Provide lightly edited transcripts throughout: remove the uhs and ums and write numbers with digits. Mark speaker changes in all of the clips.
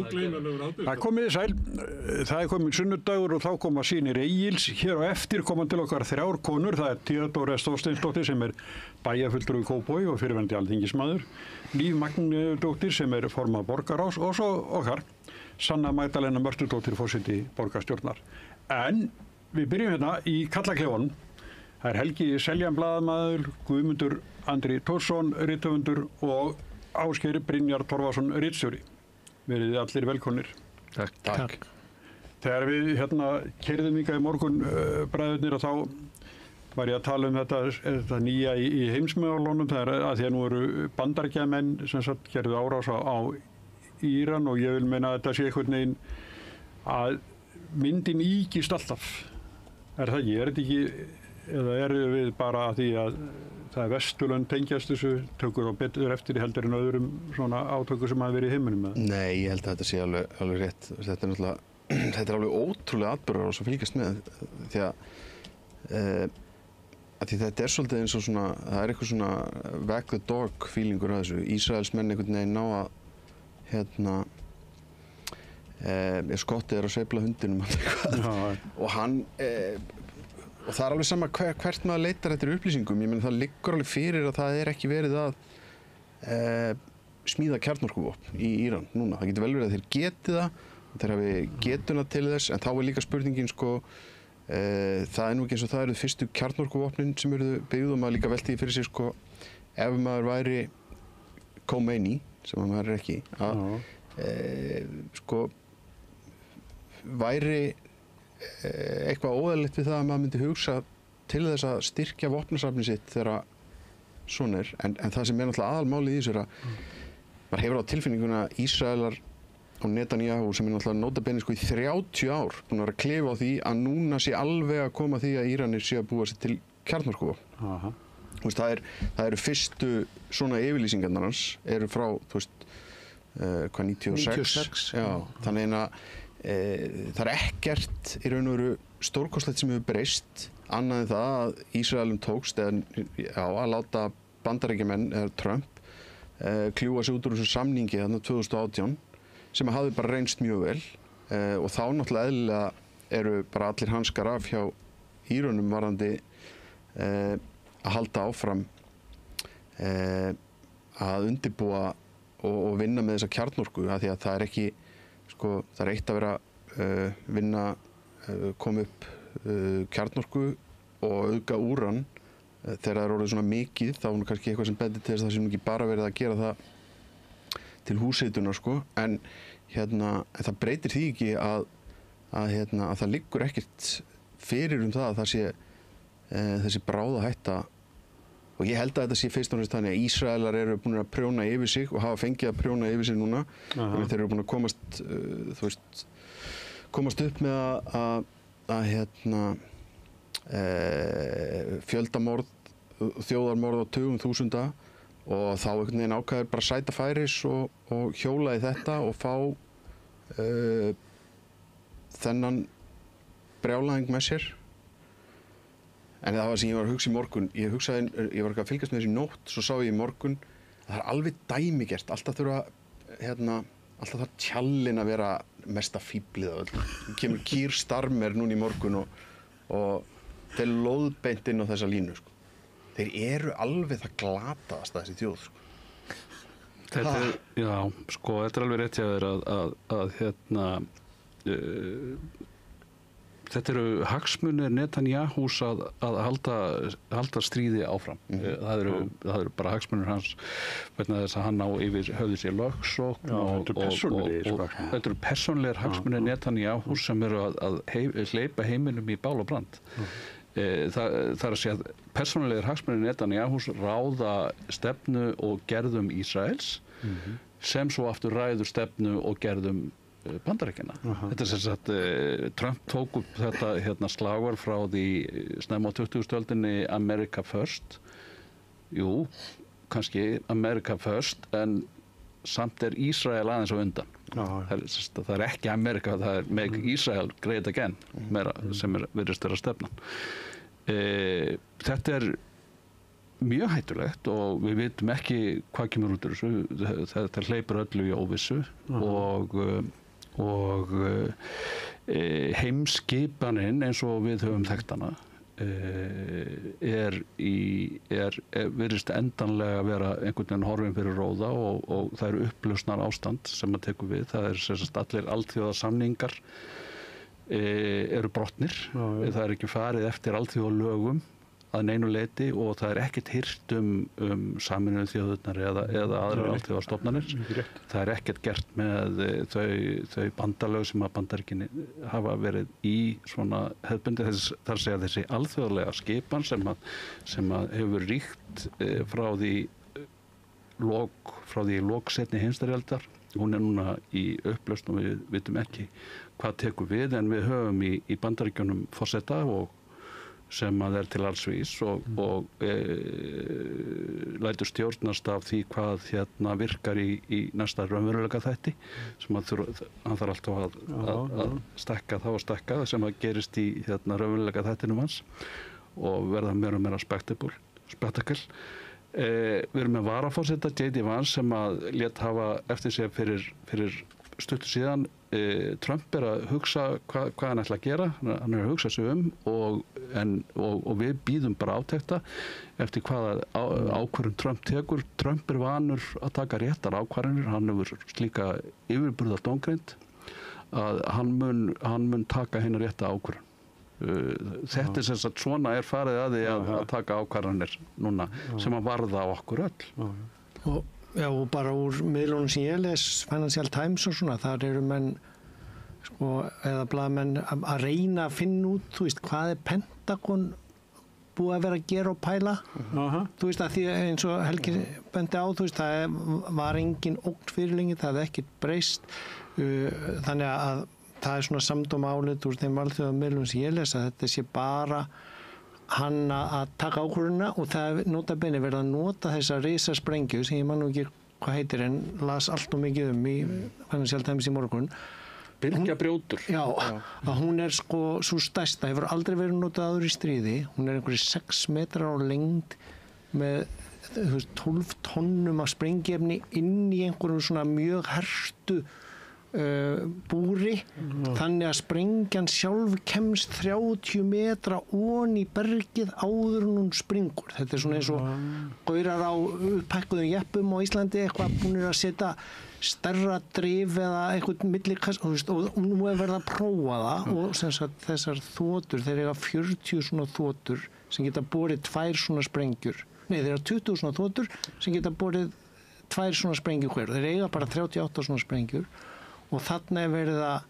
Speaker 1: Það komið sæl, það komin sunnudagur og þá koma sýnir Egils. Hér á eftir koma til okkar 3 konur, það Theodóra Þorsteinsdóttir sem bæjarfulltrúi í Kópavogi og fyrrverandi alþingismaður, Líf Magnúsdóttir sem formaður borgarráðs og svo okkar, Sanna Magdalena Mörtudóttir forseti borgarstjórnar. En við byrjum hérna í Kallaklefanum. Það Helgi Seljan blaðamaður, Guðmundur Andri Tórsson rithöfundur og Ásgeir Brynjar Torfason ritstjóri. Verið allir velkomnir.
Speaker 2: Takk.
Speaker 1: Þegar við keyrðum í morgun bræðurnir og þá var ég að tala þetta nýja í heimsmeðalónum, það að því að nú eru Bandaríkjamenn sem sagt gerðu árás á Íran og ég vil meina að þetta sé einhvern veginn að myndin ýkist alltaf. Það ekki? Þetta ekki, eða við bara að því að það Vesturlönd tengjast þessu, tökur og betur eftir heldur en öðrum svona átökur sem hafa verið í heiminum?
Speaker 2: Nei, ég held að þetta sé alveg rétt. Þetta alveg ótrúlega atburðar og svo fylgjast með því að þetta svolítið eins og svona, það eitthvað svona wag the dog feelingur af þessu. Ísraelsmenn einhvern veginn ná að skottið að sveifla hundinum og hann og það alveg sama hvert maður leitar eftir upplýsingum. Ég meina það liggur alveg fyrir að það ekki verið að smíða kjarnorkuvopn í Íran núna. Það getur vel verið að þeir geti það, þeir hafi getuna til þess, en þá líka spurningin það nú ekki eins og það eru fyrstu kjarnorkuvopnin sem eru byggð og maður líka velti fyrir sig ef maður væri Khomeini, sem maður ekki, væri eitthvað óeðlilegt við það að maður myndi hugsa til þess að styrkja vopnasafnið sitt þegar svona en það sem náttúrulega aðalmálið í þessu að maður hefur á tilfinninguna Ísraelar og Netanyahu sem náttúrulega nótabene í 30 ár búin að vera að klifa á því að núna sé alveg að koma því að Íranir sé að búa sér til kjarnorkuvopn. Það eru fyrstu svona yfirlýsingarnar hans eru frá 96. Já, þannig að það ekkert í raun og veru stórkostlegt sem hefur breyst annað en það að Ísraelum tókst að láta Bandaríkjamenn eða Trump kljúfa sig út úr þessu samningi þarna 2018 sem hafði bara reynst mjög vel og þá náttúrulega eðlilega eru bara allir hanskar af hjá Írönum varðandi að halda áfram að undirbúa og vinna með þessa kjarnorku af því að það ekki það eitt að vera vinna koma upp kjarnorku og auka úran þegar það orðið svona mikið þá er kannski eitthvað sem bendir til þess að það sé ekki bara verið að gera það til húshitunar en það breytir því ekki að það liggur ekkert fyrir það að það sé þessi bráða hætta og ég held að þetta sé fyrst og fremst þannig að Ísraelar eru búin að prjóna yfir sig og hafa fengið að prjóna yfir sig núna. Þeir eru búin að komast upp með að fjöldamorð, þjóðarmorð á tugum þúsunda og þá einhvern veginn ákveður bara sæta færis og hjóla í þetta og fá þennan brjálæðing með sér. En það var sem ég var að hugsa í morgun, ég var ekki að fylgjast með þessu nótt, svo sá ég í morgun að það alveg dæmigert, alltaf þarf tjallinn að vera mesta fíblið af öll. Það kemur Keir Starmer núna í morgun og þeir lóðbeint inn á þessa línu. Þeir eru alveg það glataðasta þessi þjóð.
Speaker 3: Þetta er alveg rétt hjá þér þetta eru hagsmunir Netanyahus að halda stríði áfram. Það eru bara hagsmunir hans vegna þess að hann á yfir höfði sér lögsókn og þetta eru persónulegir hagsmunir Netanyahus sem eru að hleypa heiminum í bál og brand. Það er að segja að persónulegir hagsmunir Netanyahus ráða stefnu og gerðum Ísraels sem svo aftur ræður stefnu og gerðum Bandaríkjanna. Þetta sem sagt Trump tók upp þetta slagorð frá því snemma á 20. öldinni America First. Jú, kannski America First en samt Ísrael aðeins á undan. Það er ekki Amerika, það er Make Israel Great Again meira sem virðist vera stefnan. Þetta mjög hættulegt og við vitum ekki hvað kemur út úr þessu. Þetta hleypur öllu í óvissu og heimskipanin eins og við höfum þekkt hana virðist endanlega vera einhvern veginn horfin fyrir róða og það eru upplausnar ástand sem að tekur við. Það sem sagt allir alþjóðasamningar eru brotnir. Það er ekki farið eftir alþjóðalögum að neinu leyti og það er ekkert hirt Sameinuðu þjóðirnar eða aðrar alþjóðastofnanir. Það er ekkert gert með þau bandalög sem að Bandaríkin hafa verið í svona hefðbundi, þar að segja þessi alþjóðlega skipan sem að hefur ríkt frá því lok seinni heimsstyrjaldar. Hún er núna í upplausn og við vitum ekki hvað tekur við, en við höfum í Bandaríkjunum forseta sem að er til alls vís og lætur stjórnast af því hvað virkar í næsta raunveruleika þætti sem að hann þarf alltaf að stækka þá og stækka sem að gerist í raunveruleika þættinum hans og verða meira og meira spektakl. Við erum með varaforseta J.D. Vance sem að lét hafa eftir sig fyrir stuttu síðan. Trump er að hugsa hvað hann ætla að gera, hann er að hugsa sig og við bíðum bara átekta eftir hvaða ákvörðun Trump tekur. Trump er vanur að taka réttar ákvarðanir, hann hefur slíka yfirburða dómgreind að hann mun taka hina rétta ákvörðun. Þetta er sem sagt svona er farið að því að taka ákvarðanir núna sem að varða á okkur öll.
Speaker 4: Og bara úr miðlunum sem ég les, Financial Times og svona, þar eru menn eða blaðamenn að reyna að finna út, þú veist, hvað er Pentagon búið að vera að gera og pæla. Þú veist, að því eins og Helgi bendi á, þú veist, það var engin ógn fyrir lengi, það hefði ekkert breyst. Þannig að það er svona samdóma álit úr þeim alþjóðamiðlum sem ég les að þetta sé bara hann að taka ákvörðunina og það er nota bene verið að nota þessa risasprengju sem ég man nú ekki hvað heitir en las allt og mikið í Financial Times í morgun.
Speaker 3: Bylgjabrjótur.
Speaker 4: Já, að hún er svo stærsta, hefur aldrei verið notað áður í stríði. Hún er einhverjir 6 metrar á lengd með 12 tonnum af sprengiefni inn í einhverjum svona mjög hertu búri, þannig að sprengjan sjálf kemst 30 metra onni í bergið áður en hún springur. Þetta er svona eins og gaurar á upphækkuðum jeppum á Íslandi eitthvað búnir að setja stærra drif eða eitthvað millikast og nú er verið að prófa það og sem sagt þessar þotur, þeir eiga 40 svona þotur sem geta borið 2 svona sprengjur. Nei, þeir eiga 20 svona þotur sem geta borið 2 svona sprengjur hver. Þeir eiga bara 38 svona sprengjur. Og þarna er verið að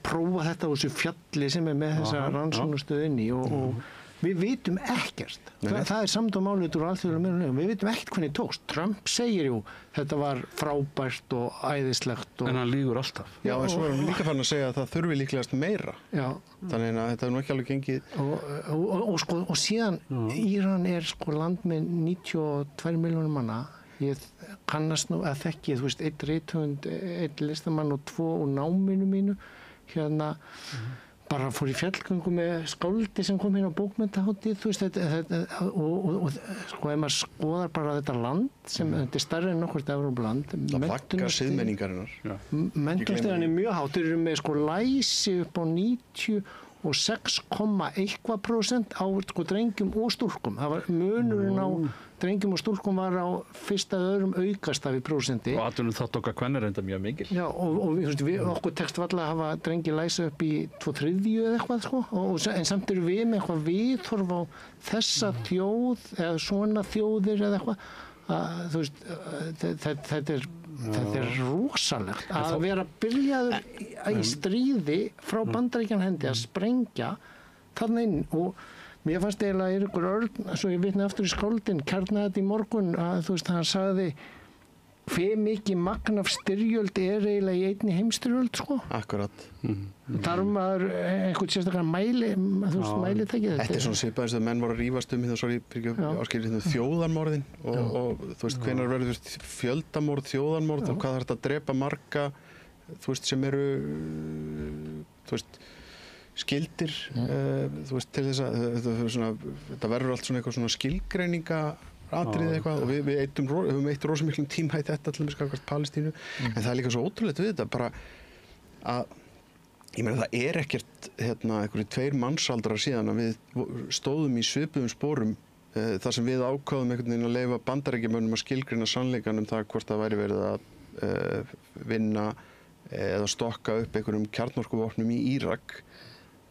Speaker 4: prófa þetta á þessu fjalli sem er með þessa rannsóknastöð inni og við vitum ekkert. Það er samdóma álit úr alþjóðlegum miðlum. Við vitum ekkert hvernig tókst. Trump segir þetta var frábært og æðislegt.
Speaker 3: En hann lýgur alltaf.
Speaker 2: Já, en svo er hann líka farin að segja að það þurfi líklegast meira. Já. Þannig að þetta er nú ekki alveg gengið.
Speaker 4: Og síðan Íran er land með 92 milljónir manna. Ég kannast nú að þekki, þú veist, 1 rithöfund, 1 listamann og 2 úr náminu mínu. Bara fór í fjallgöngu með skáldi sem kom hérna á bókmenntahátíð, þú veist, og ef maður skoðar bara þetta land, sem þetta er stærri en nokkurt Evrópuland.
Speaker 2: Það flakkar siðmenningarinnar.
Speaker 4: Menntunarstigið er mjög hátt, þeir eru með læsi upp á 96,1% á drengjum og stúlkum. Það var munurinn á drengjum og stúlkum var á fyrsta eða öðrum aukastafi prósenti.
Speaker 3: Og atvinnum þátt okkar kvenna reynda mjög mikil.
Speaker 4: Já, og okkur tekst varla að hafa drengi læsa upp í 2/3 eða eitthvað, en samt eru við með eitthvað viðhorf á þessa þjóð eða svona þjóðir eða eitthvað. Þú veist, þetta er rosalegt að vera byrjaður í stríði frá Bandaríkjanna hendi að sprengja þarna inn og mér fannst eiginlega Eiríkur Örn, svo ég vitna aftur í skáldin, kjarnaði þetta í morgun að þú veist, hann sagði hve mikið magn af styrjöld er eiginlega í einni heimstyrjöld, sko.
Speaker 2: Akkurat.
Speaker 4: Þar maður einhvern sérstaklega mælitæki.
Speaker 2: Þetta er svona svipað eins og menn voru að rífast þjóðarmorðin og þú veist, hvenær verður fjöldamorð, þjóðarmorð og hvað þarf þetta að drepa marga, þú veist, sem eru, þú veist, skildir þú veist, til þess að þetta verður allt svona eitthvað svona skilgreininga atriði eitthvað og við höfum eitt rosa miklum tíma í þetta til dæmis gagnvart Palestínu en það er líka svo ótrúlegt við þetta bara að ég meina það er ekkert einhverjir 2 mannsaldrar síðan að við stóðum í svipuðum sporum þar sem við ákváðum einhvern veginn að leyfa Bandaríkjamönnum að skilgreina sannleikann það hvort það væri verið að vinna eða stokka upp einhverjum kjarnorkuvopnum í Írak.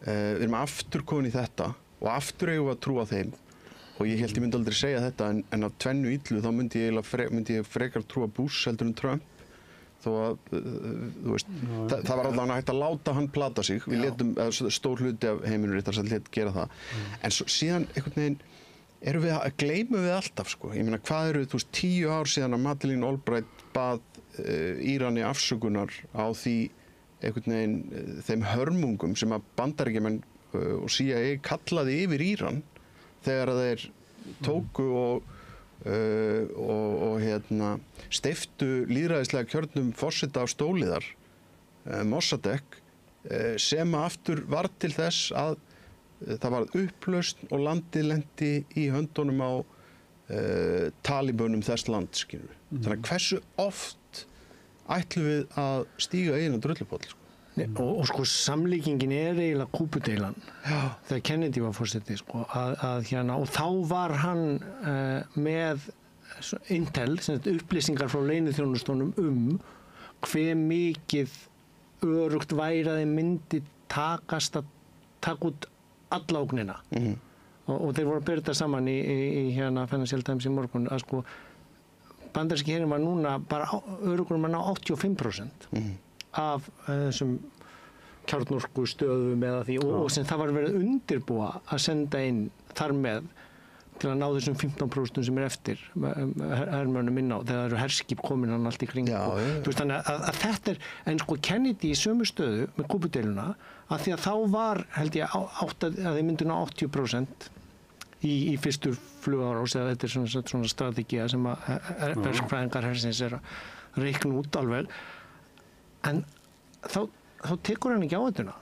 Speaker 2: Við erum aftur komin í þetta og aftur eigum við að trúa þeim og ég held ég myndi aldrei segja þetta en af tvennu illu þá myndi ég frekar trúa Bush heldur en Trump þó að, þú veist, það var allavega hægt að láta hann plata sig, við létum, stór hluti af heiminum réttar sem lét gera það, en síðan einhvern veginn gleymum við alltaf, sko, ég meina hvað eru, þú veist, 10 ár síðan að Madeleine Albright bað Írani afsökunar á því einhvern veginn þeim hörmungum sem að Bandaríkjamenn og CIA kallaði yfir Íran þegar að þeir tóku og steyptu lýðræðislega kjörnum forseta af stóliðar Mossadegh sem aftur varð til þess að það varð upplausn og landið lenti í höndunum á talibönum þess land, skilur. Þannig að hversu oft ætlum við að stíga einu drullupoll, sko.
Speaker 4: Og sko samlíkingin eiginlega Kúbudeilan þegar Kennedy var forseti sko, og þá var hann með intel, upplýsingar frá leyniþjónustunum hve mikið örugt væri að þeim myndi takast að taka út alla ógnina og þeir voru að byrja þetta saman í Financial Times í morgun að sko bandaríski herinn var núna bara örugur að ná 85% af þessum kjarnorku stöðum eða því og sem það var verið undirbúa að senda inn þar með til að ná þessum 15% sem eftir hermönnum inn á þegar það eru herskip komin hann allt í kring þú veist þannig að þetta en sko Kennedy í sömu stöðu með Kúbudeiluna að því að þá var held ég að þeir myndu ná 80% í fyrstu flugárás eða þetta er svona strategía sem að verkfræðingar hersins er að reikna út alveg en þá tekur hann ekki á þetta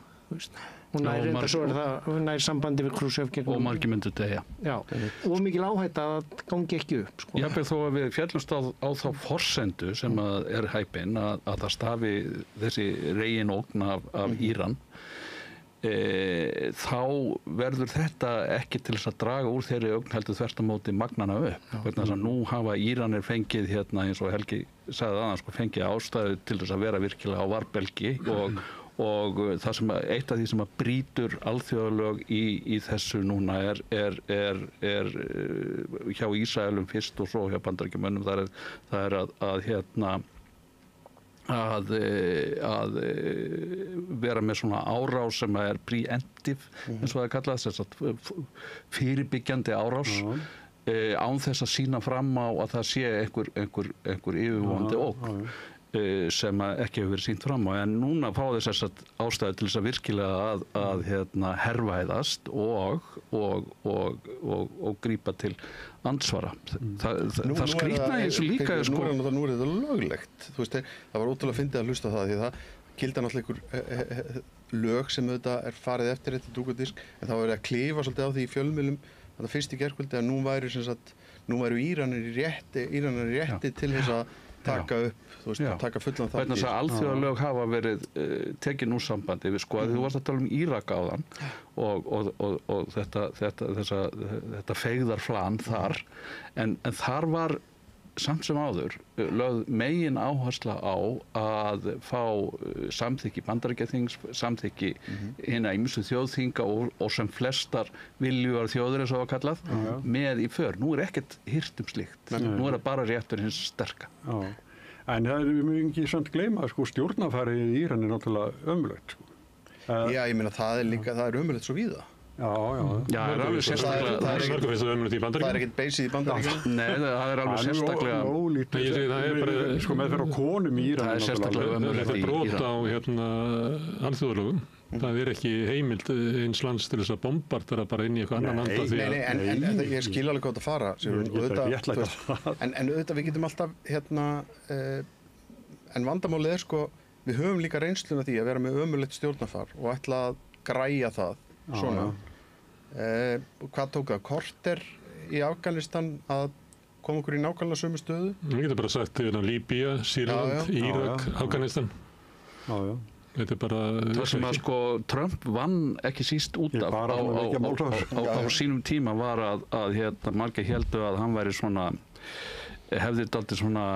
Speaker 4: og nær sambandi við Khrushchev
Speaker 3: og margir myndu deyja
Speaker 4: og mikil áhætta að gangi ekki upp sko.
Speaker 3: Jafnvel þó að við fjallumst á þá forsendu sem er hæpinn að það stafi þessi reginógn af Íran þá verður þetta ekki til þess að draga úr þeirri ógn heldur þvert á móti magnana upp vegna þess að nú hafa Íranir fengið eins og Helgi sagði annars fengið ástæðu til þess að vera virkilega á varbelgi og það sem eitt af því sem að brýtur alþjóðalög í þessu núna er hjá Ísraelum fyrst og svo hjá Bandaríkjamönnum það er að vera með svona árás sem er preemptive eins og það er kallað þess að fyrirbyggjandi árás án þess að sýna fram á að það sé einhver yfirvofandi ógn sem ekki hefur verið sýnt fram á en núna fá þess að ástæðu til þess að virkilega að hervæðast og grípa til ansvara. Það skrýtna í þessu líka
Speaker 2: nú er þetta löglegt. Þú veist, það var ótrúlega fyndið að hlusta á það því það gilda náttúrulega einhver lög sem auðvitað er farið eftir þetta dúkadisk en það var að klifa svolítið á því í fjölmiðlum þetta fyrst í gærkvöldi að nú væru Íranir rétti til þess að taka upp, þú veist, taka fullan þátt í.
Speaker 3: Vegna þess að alþjóðalög hafa verið tekin úr sambandi við sko að þú varst að tala um Írak áðan og þetta feigðarflan þar en þar var samt sem áður lögð megin áhersla á að fá samþykki Bandaríkjaþings, samþykki hinna ýmsu þjóðþinga og sem flestar viljugar þjóðir eins og það kallað með í för. Nú er ekkert hirt slíkt. Nú er það bara réttur hins sterka.
Speaker 1: En það er mjög ekki samt gleyma sko stjórnarfarið í Íran er náttúrulega ömurlegt sko.
Speaker 2: Já, ég meina það er ömurlegt svo víða.
Speaker 3: Já, það er alveg sérstaklega
Speaker 2: það er ekkert beysið í Bandaríkjunum.
Speaker 3: Nei, það er alveg sérstaklega
Speaker 1: það er bara sko meðferð á konum í Íran.
Speaker 3: Það er sérstaklega
Speaker 5: þetta er brot á alþjóðalögum. Það er ekki heimild eins lands til þess að bombardera bara inn í eitthvað annan landa því að
Speaker 2: en ég skil alveg hvað það fara en auðvitað við getum alltaf en vandamálið er sko við höfum líka reynsluna því að vera með ömurlegt stjórnarfar og ætla að græja það svona. Hvað tók það? Korter í Afganistan að koma okkur í nákvæmlega sömu stöðu?
Speaker 5: Við getum bara sagt Líbía, Sýrland, Írak, Afganistan.
Speaker 1: Já.
Speaker 5: Þetta bara...
Speaker 3: Það sem að sko Trump vann ekki síst út af á sínum tíma var að margir héldu að hann væri svona, hefði dálítið svona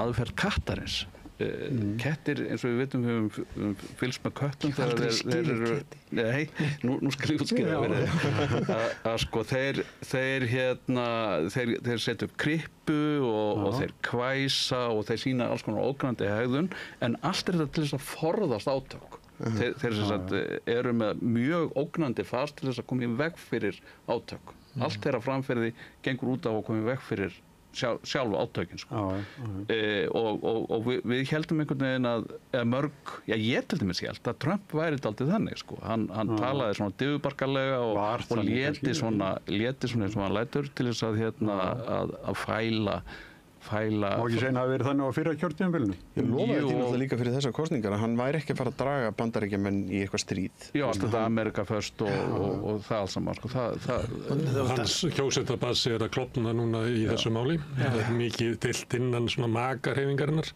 Speaker 3: aðferð kattarins. Kettir, eins og við vitum, við höfum fylgst með köttum þegar þeir eru... Nei, nú skal ég útskýra að sko þeir setja upp krippu og þeir kvæsa og þeir sýna alls konar ógnandi hegðun, en allt þetta til þess að forðast átök. Þeir sem sagt eru með mjög ógnandi fast til þess að koma í veg fyrir átök. Allt þeirra framferði gengur út á að koma í veg fyrir sjálf átökin sko. Og við heldum einhvern veginn að ég til dæmis held að Trump væri dálítið þannig sko. Hann talaði svona difubarkalega og léti svona eins og hann lætur til þess að fæla
Speaker 1: Má ekki segja að það verið þannig á fyrra kjörtímabilinu?
Speaker 2: Ég lofaði því náttúrulega líka fyrir þessar kosningar að hann væri ekki að fara að draga Bandaríkjamenn í eitthvað stríð.
Speaker 3: Já, allt þetta America First og það alls saman sko.
Speaker 5: Hans kjósendabasi að klofna núna í þessu máli. Það mikið deilt innan svona magarhefingarinnar.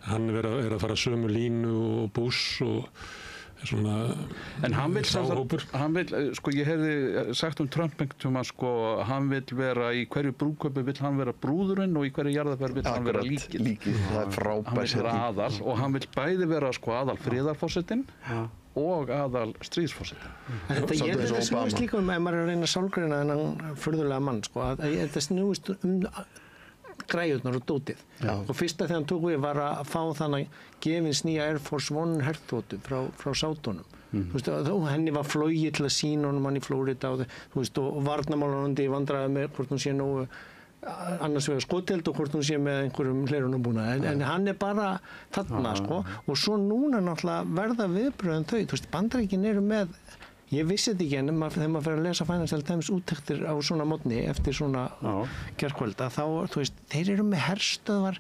Speaker 5: Hann er að fara sömu línu og Bush og svona
Speaker 3: en hann vil sko ég hefði sagt Trump einhvern tímann sko hann vil vera í hverju brúðkaupi vill hann vera brúðurinn og í hverju jarðarför vill hann vera líkið.
Speaker 2: Það er frábært.
Speaker 3: Hann vil vera aðal og hann vil bæði vera sko aðal friðarforsetinn og aðal stríðsforsetinn.
Speaker 4: Ég held að þetta snúist líka ef maður er að reyna að sálgreina þennan furðulega mann sko að þetta snúist græjurnar og dótið. Og fyrsta þegar hann tók við var að fá þannig gefins nýja Air Force One herþotu frá sátunum. Henni var flogið til að sýna honum hann í Flórida og varnarmálarundi vandræði með hvort hún sé nógu annars vegar skoteld og hvort hún sé með einhverjum hlerunarbúnað. En hann er bara þarna sko og svo núna náttúrulega verða viðbröðin þau. Bandaríkin eru með ég vissi þetta ekki en þegar maður fer að lesa Financial Times úttektir á svona mótni eftir svona gærkvölda þá, þeir eru með herstöðvar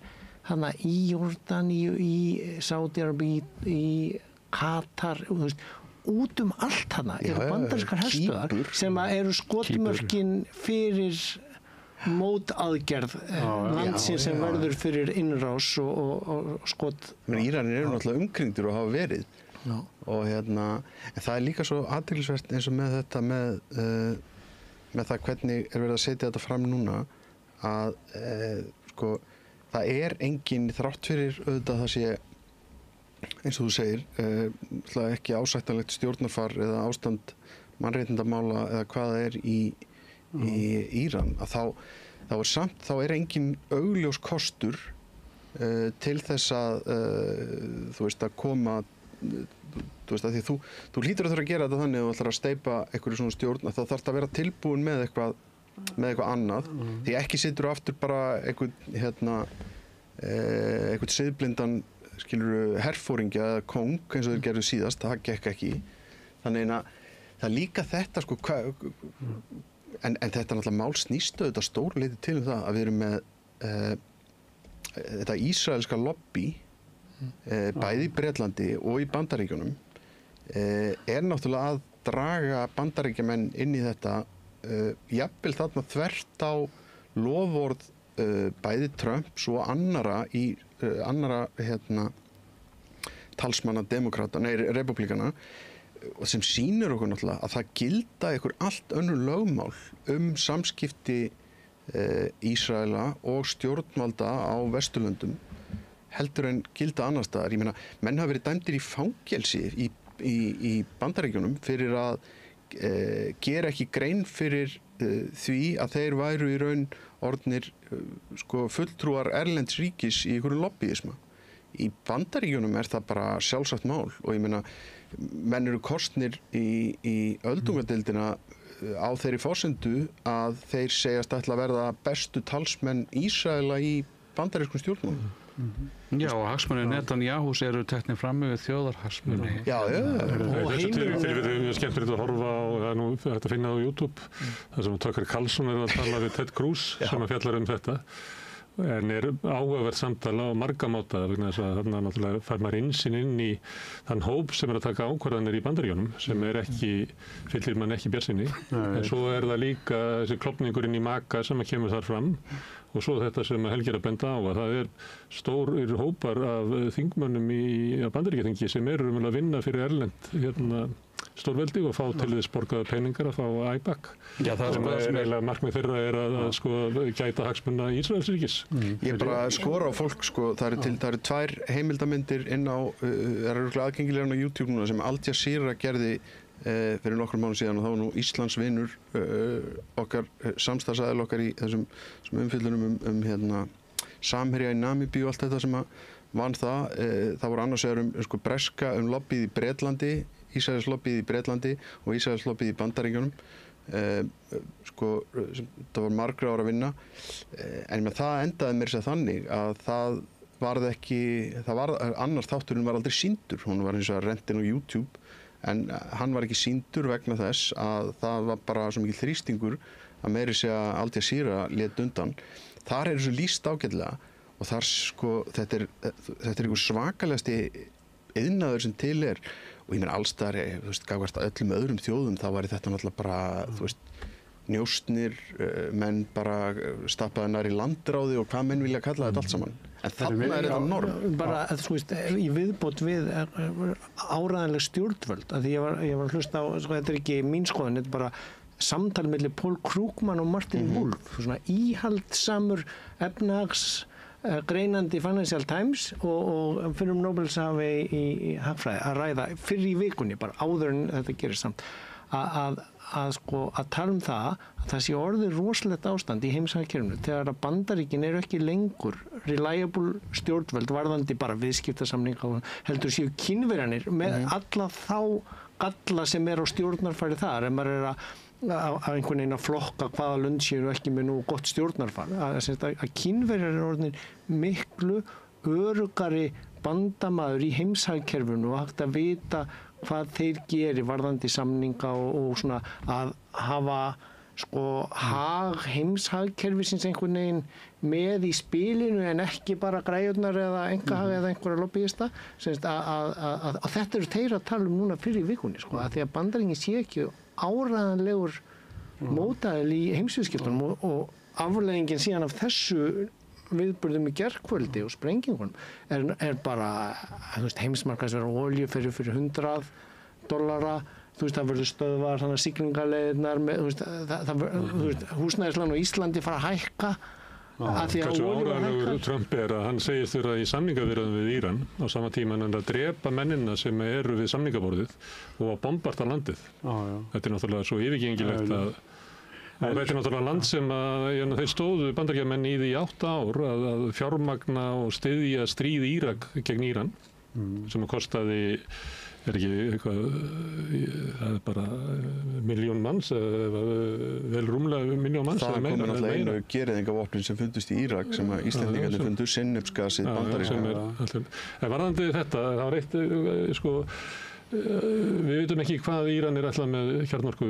Speaker 4: hana í Jórdaníu, í Sádi-Arabíu, í Katar, út allt hana eru bandarískar herstöðvar sem eru skotmörkin fyrir mótaðgerð landsins sem verður fyrir innrás og skot.
Speaker 2: Íranir eru náttúrulega umkringdir og hafa verið. Og en það er líka svo athyglisvert eins og með þetta með það hvernig er verið að setja þetta fram núna að sko það er engin þrátt fyrir auðvitað það sé eins og þú segir ekki ásættanlegt stjórnarfar eða ástand mannréttindamála eða hvað það er í Íran að þá er engin augljós kostur til þess að að koma að því þú hlýtur að þurfa að gera þetta þannig að þú ætlar að steypa einhverju svona stjórn að þá þarf það að vera tilbúin með eitthvað annað því ekki situr aftur bara einhvern siðblindan herfóringja eða kóng eins og þeir gerðu síðast, það gekk ekki þannig að það líka þetta sko en þetta náttúrulega mál snýst auðvitað stóru leyti til það að við erum með þetta ísraelska lobby bæði í Bretlandi og í Bandaríkjunum er náttúrulega að draga Bandaríkjamenn inn í þetta jafnvel þarna þvert á loforð bæði Trumps og annara talsmanna repúblikana sem sýnir okkur náttúrulega að það gilda ykkur allt önnur lögmál samskipti Ísraela og stjórnvalda á Vesturlöndum heldur en gilda annar staðar. Ég meina, menn hafa verið dæmdir í fangelsi í Bandaríkjunum fyrir að gera ekki grein fyrir því að þeir væru í raun orðnir fulltrúar erlends ríkis í einhverju lobbyisma. Í Bandaríkjunum er það bara sjálfsagt mál og ég meina, menn eru kosnir í öldungadeildina á þeirri forsendu að þeir segjast ætla að verða bestu talsmenn Ísraela í bandarískum stjórnmálum.
Speaker 3: Já, og hagsmunir Netanyahus eru teknir fram með þjóðarhagsmuni.
Speaker 2: Já.
Speaker 5: Þessu tilfelli er mjög skemmtilegt að horfa á, það er nú hægt að finna á YouTube, þar sem Tucker Carlson er að tala við Ted Cruz sem að fjallar þetta en áhugavert samtala og margamáta vegna þess að þarna náttúrulega fær maður innsýn inn í þann hóp sem að taka ákvarðanir í Bandaríkjunum sem ekki, fyllir mann ekki bjartsýni. En svo það líka þessi klofningurinn í maka sem að kemur þar fram og svo þetta sem Helgi að benda á að það stórir hópar af þingmönnum í Bandaríkjaþingi sem að vinna fyrir erlend stórveldi og fá til þess borgaða peningar að fá IPAC. Já, það sem eiginlega markmið þeirra að gæta hagsmuna Ísraelsríkis.
Speaker 2: Ég bara skora á fólk, það eru 2 heimildarmyndir inn á, það eru aðgengilegar á YouTube núna sem Al Jazeera gerði fyrir nokkrum mánuðum síðan og þá var nú Íslands vinur okkar, samstarfsaðil okkar í þessum umfjöllunum Samherja í Namibíu og allt þetta sem vann það. Það voru annars vegar breska lobbyið í Bretlandi, Ísraels lobbyið í Bretlandi og Ísraels lobbyið í Bandaríkjunum. Það var margra ára að vinna en það endaði mér sér þannig að það varð ekki, annars þátturinn var aldrei sýndur, hún var eins og rentin á YouTube en hann var ekki sýndur vegna þess að það var bara svo mikið þrýstingur að meiri segja Al Jazeera lét undan. Þar þessu lýst ágætlega og þar þetta er einhver svakalegasti iðnaður sem til og ég meina allstaðar, gafast öllum öðrum þjóðum þá væri þetta náttúrulega bara, njóstnir, menn bara stappaði nær í landráði og hvað menn vilja kalla þetta allt saman. En þarna þetta norm.
Speaker 4: Bara, í viðbót við áræðanleg stjórnvöld, að því ég var að hlusta á, þetta ekki mín skoðun, þetta bara samtal milli Paul Krugman og Martin Wolf, svona íhaldsamur greinandi Financial Times og fyrir Nobelshafi í hagfræði að ræða fyrir í vikunni, bara áður en þetta gerir samt, að tala það að það sé orðið rosalegt ástand í heimshagkerfinu þegar að Bandaríkin eru ekki lengur reliable stjórnvöld varðandi bara viðskiptasamninga heldur séu Kínverjanir með alla þá galla sem á stjórnarfæri þar en maður að einhvern veginn að flokka hvaða lönd séu ekki með nú gott stjórnarfar að Kínverjar eru orðin miklu öruggari bandamaður í heimshagkerfinu og hægt að vita hvað þeir geri varðandi samninga og svona að hafa hag heimshagkerfisins einhvern veginn með í spilinu en ekki bara græjurnar eða einkahag eða einhverja lobbyista að þetta eru þeir að tala núna fyrir í vikunni að því að Bandaríkin sé ekki áræðanlegur mótaðil í heimsviðskiptunum og afleiðingin síðan af þessu viðburðum í gærkvöldi og sprengingunum bara heimsmarkaðsverð á olíu fyrir $100 það verður stöðvar þannig siglingaleiðirnar húsnæðislán á Íslandi fara að hækka
Speaker 5: Hversu áræðanlegur Trump að hann segist vera í samningaviðræðum við Íran á sama tíma en að drepa mennina sem eru við samningaborðið og að bombarta landið. Þetta er náttúrulega svo yfirgengilegt að og þetta er náttúrulega land sem þeir stóðu Bandaríkjamenn í því 8 ár að fjármagna og styðja stríð Írak gegn Íran sem að kostaði ekki eitthvað það er bara 1 milljón manns vel rúmlega 1 milljón manns
Speaker 2: það komið náttúrulega einu gereyðingavopnin sem fundust í Írak sem að Íslendingarnir fundu sinnepsgasið Bandaríkjanna
Speaker 5: en varðandi þetta það var eitt við veitum ekki hvað Íran ætlað með kjarnorku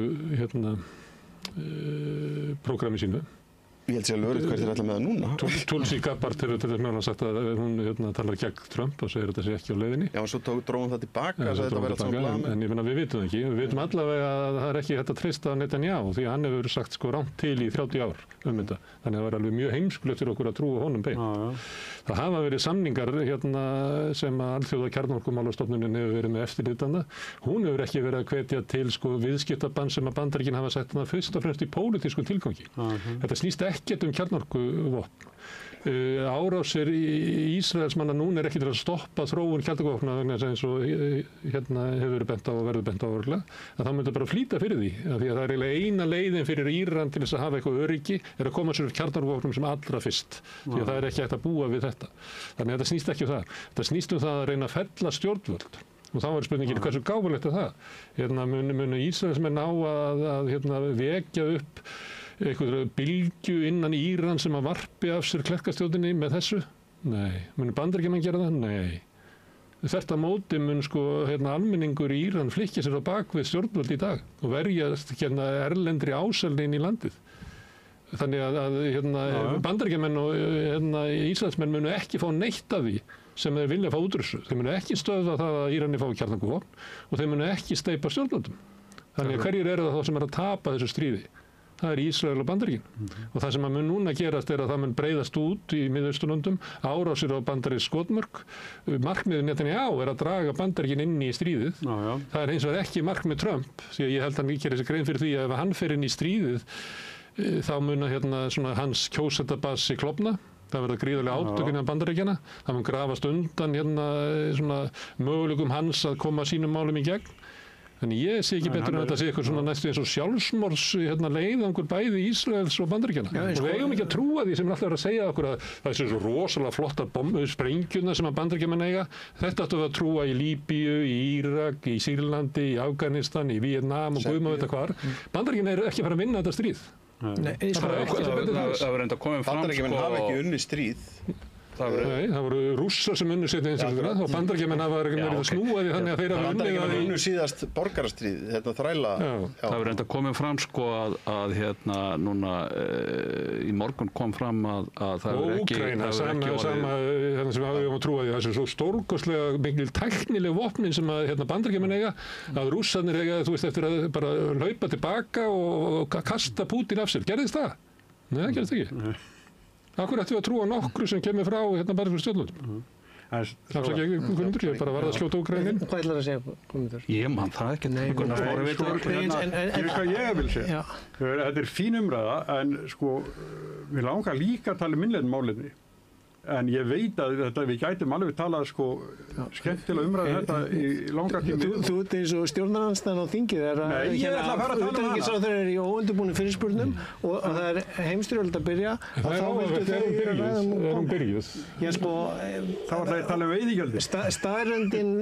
Speaker 5: prógrami sínu
Speaker 2: Ég held sér alveg öruggt hvert ætlað með það núna.
Speaker 5: Tulsi Gabbard hefur til þess meðal sagt að hún talar gegn Trump og segir að þetta sé ekki á leiðinni.
Speaker 2: Já, og svo dróðum það tilbaka, sagði þetta verið svona blami.
Speaker 5: En ég finna við vitum það ekki. Við vitum allavega að það ekki hægt að treysta Netanyahu því að hann hefur sagt rangt til í 30 ár þetta. Þannig að það var alveg mjög heimskulegt fyrir okkur að trúa honum beint. Það hafa verið samningar sem að Alþjóða kjarnorkumálastofnunin hefur verið með eftirlitanda. Hún hefur ekki verið að hvetja til viðskiptabann sem að Bandaríkin hafa sett fyrst og fremst í pólitískum tilgangi. Þetta snýst ekkert kjarnorkuvopn. Árásir Ísraelsmanna núna ekki til að stoppa þróun kjarnorkuvopna vegna eins og hefur verið bent á og verður bent á örgulega, að það myndi bara flýta fyrir því. Að því að það er eiginlega eina leiðin fyrir Íran til þess að hafa eitthvað öryggi að koma sér kjarnorkuvopnum sem allra fyrst. Því að það er ekki hægt að búa við þetta. Þannig að þetta snýst ekki það. Þetta snýst það að reyna að fella stjórnvöld. Og þá er spurningin hversu gáfulegt er það. Munu Ísraelsmenn á að vekja upp einhverju bylgju innan Íran sem að varpi af sér klerkastjórninni með þessu? Nei. Munu Bandaríkjamenn gera það? Nei. Þvert á móti mun almenningur í Íran flykkja sér á bak við stjórnvöld í dag og verjast erlendri ásælni inn í landið. Þannig að Bandaríkjamenn og Ísraelsmenn munu ekki fá neitt af því sem þeir vilja fá útrússu. Þeir munu ekki stöðva það að Írani fái kjarnorkuvopn og þeir munu ekki steypa stjórnvöldum. Þannig að hverjir eru það þá sem eru að tapa þessu stríði? Það er Ísrael og Bandaríkin. Og það sem að mun núna gerast er að það mun breiðast út í Miðausturlöndum, árásir á bandarísk skotmörk. Markmiðið Netanyahu er að draga Bandaríkin inn í stríðið. Það er hins vegar ekki markmið Trump, því að ég held að hann gerir sér grein fyrir því að ef hann fer inn í stríðið, þá mun hans kjósendabasi klofna. Það verða gríðarlega átök innan Bandaríkjanna. Það mun grafast undan möguleikum hans að koma sínum málum í gegn. Þannig ég sé ekki betur en þetta sé eitthvað svona næstu eins og sjálfsmorðs leiðangur bæði Ísraels og Bandaríkjanna. Og við eigum ekki að trúa því sem alltaf er að segja okkur að það sé svo rosalega flotta sprengjuna sem að Bandaríkjamenn eiga. Þetta ættum við að trúa í Líbíu, í Írak, í Sýrlandi, í Afganistan, í Víetnam og guð má vita hvar. Bandaríkjanna eru ekki að fara að vinna þetta stríð.
Speaker 3: Það verður enda komið fram
Speaker 2: Bandaríkjamenn hafa ekki unni stríð.
Speaker 5: Það voru Rússar sem unnu seinni heimsstyrjöldina og Bandaríkjamenn hafa verið að snúa því þannig að þeir hafa unnið
Speaker 2: Bandaríkjamenn unnu síðast borgarastríð, þræla.
Speaker 3: Það verður enda komið fram að núna í morgun kom fram að það verður ekki
Speaker 5: Úkraína, sama sem við höfum að trúa því. Það er svo stórkostlega mikil tæknileg vopnin sem að Bandaríkjamenn eiga, að Rússarnir eiga, þú veist, eftir að bara hlaupa tilbaka og kasta Pútín af sér. Gerðist það? Nei, það gerðist ekki. Akkur ættum við að trúa nokkru sem kemur frá bara fyrir stjórnvöldum. Afsakið ekki, Guðmundur, ég bara varð að skjóta Úkraínu.
Speaker 4: Hvað ætlar að segja, Guðmundur?
Speaker 3: Ég man það ekki.
Speaker 1: Hvað ég vil segja. Þetta er fín umræða, en við langar líka að tala um innleiðinmálefni. En ég veit að við gætum alveg talað skemmtilega umræðu þetta í langar tími.
Speaker 4: Þú ert eins og stjórnarandstaðan á þingið
Speaker 1: Nei, ég ætla að fara að tala um hana.
Speaker 4: Utanríkisráðherra er í óundirbúnum fyrirspurnum og það er heimsstyrjöld að byrja.
Speaker 5: Það er hún byrjuð.
Speaker 1: Þá var það að tala um veiðigjaldi.
Speaker 4: Staðröndin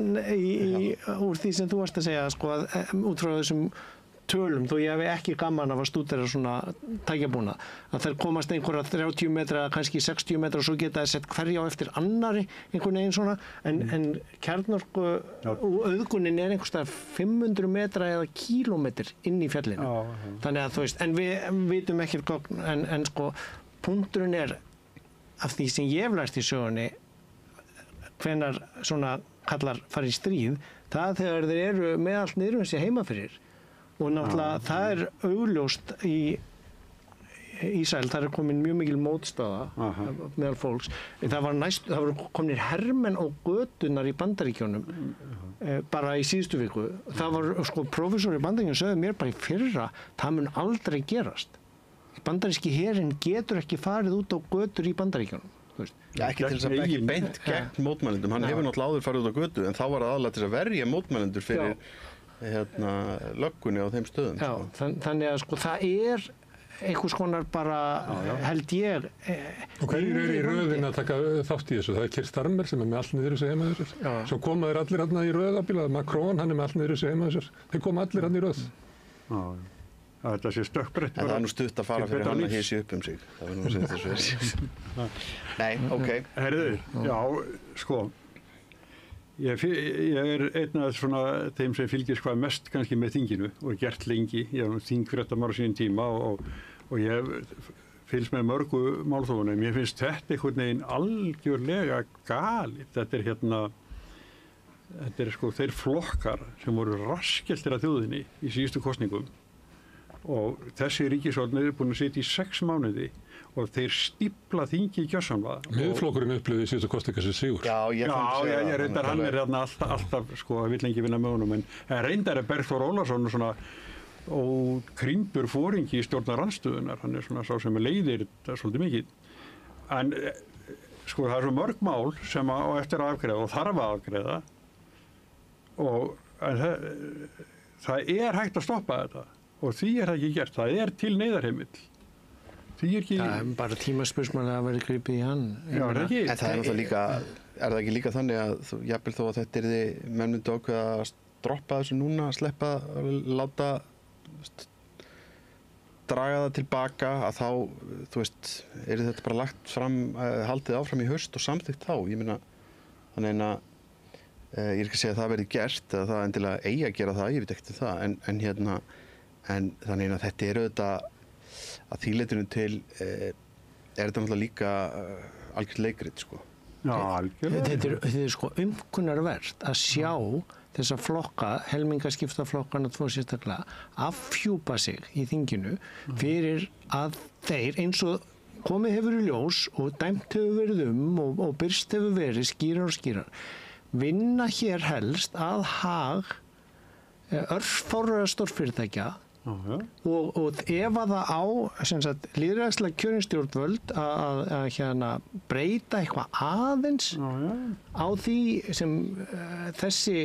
Speaker 4: úr því sem þú varst að segja, út frá þessum tölum, þó ég hef ekki gaman af að stúdera svona tækjabúna, að þær komast einhverja 30 metra, kannski 60 metra og svo geta það sett hverja á eftir annari einhvern veginn svona, en kjarnorku auðgunin er einhverstað 500 metra eða kílómetr inn í fjallinu. Þannig að þú veist, en við vitum ekkert en punkturinn er af því sem ég hef lært í sögunni hvenær svona kallar fara í stríð, það þegar þeir eru með allt niður um sig heima fyrir. Og náttúrulega það er augljóst í Ísrael, það er komin mjög mikil mótstaða meðal fólks. Það var komin hermenn á götunar í Bandaríkjunum bara í síðustu viku. Það var prófessor í Bandaríkjunum sögðu mér bara í fyrra, það mun aldrei gerast. Bandaríski herinn getur ekki farið út á götur í Bandaríkjunum.
Speaker 2: Já, ekki til þess að ekki beint gegn mótmælendum. Hann hefur náttúrulega áður farið út á götu, en þá var það aðalega til að verja mótmælendur fyrir löggunni á þeim stöðum.
Speaker 4: Já, þannig að það er einhvers konar bara, held ég.
Speaker 5: Og hverjir eru í röðin að taka þátt í þessu? Það er Keir Starmer sem er með allt niður þessu heima þessar. Svo koma þeir allir í röðabíla. Macron, hann er með allt niður þessu heima þessar. Þeir koma allir í röð.
Speaker 1: Þetta sé stökkbreytt.
Speaker 2: En það er nú stutt að fara fyrir hann að hísi upp sig. Það verður nú að segja þessu. Nei, ok.
Speaker 1: Herðu, já, Ég er einn af þeim sem fylgist hvað mest kannski með þinginu og gert lengi. Ég hef þingfréttamár á sínum tíma og ég hef fylgst með mörgu málþófunum. Ég finnst þetta einhvern veginn algjörlega galið. Þetta er þeir flokkar sem voru raskjeltir að þjóðinni í síðustu kosningum og þessi ríkisstjórn er búin að sitja í 6 mánuði og þeir stífla þingi gjörsamlega.
Speaker 5: Miðflokkurinn upplifði síðustu kosningar sem sigur.
Speaker 1: Já, ég reyndar hann er alltaf vill ekki vinna með honum, en reyndar er Bergþór Ólason svona krýndur foringi í stjórnarandstöðunar, hann er svona sá sem leiðir þetta svolítið mikið. En það er svo mörg mál sem á eftir að afgreiða og þarf að afgreiða og það er hægt að stoppa þetta og því er það ekki gert. Það er til neyðarheimill. Það
Speaker 4: er bara tímaspursmál að vera gripið í hann.
Speaker 2: Já, en það er náttúrulega líka, er það ekki líka þannig að jafnvel þó að þetta menn myndi ákveða að droppa þessu núna, að sleppa, láta draga það tilbaka, að þá, þú veist, þetta bara lagt fram, haldið áfram í haust og samþykkt þá. Ég meina, þannig að ég er ekki að segja að það verði gert, eða það endilega eigi að gera það, ég veit ekkert það, en þannig að þetta auðvitað að því leytinu til er þetta náttúrulega líka algjört leikrit, sko.
Speaker 1: Já, algjörlega.
Speaker 4: Þetta er sko umkunnarvert að sjá þessa flokka, helmingaskiptaflokkana 2 sérstaklega, afhjúpa sig í þinginu fyrir að þeir, eins og komið hefur í ljós og dæmt hefur verið og byrst hefur verið skýrar og skýrar, vinna hér helst að hag örfárra stórfyrirtækja og ef að það á lýðræðislega kjörin stjórnvöld að hérna breyta eitthvað aðeins á því sem þessi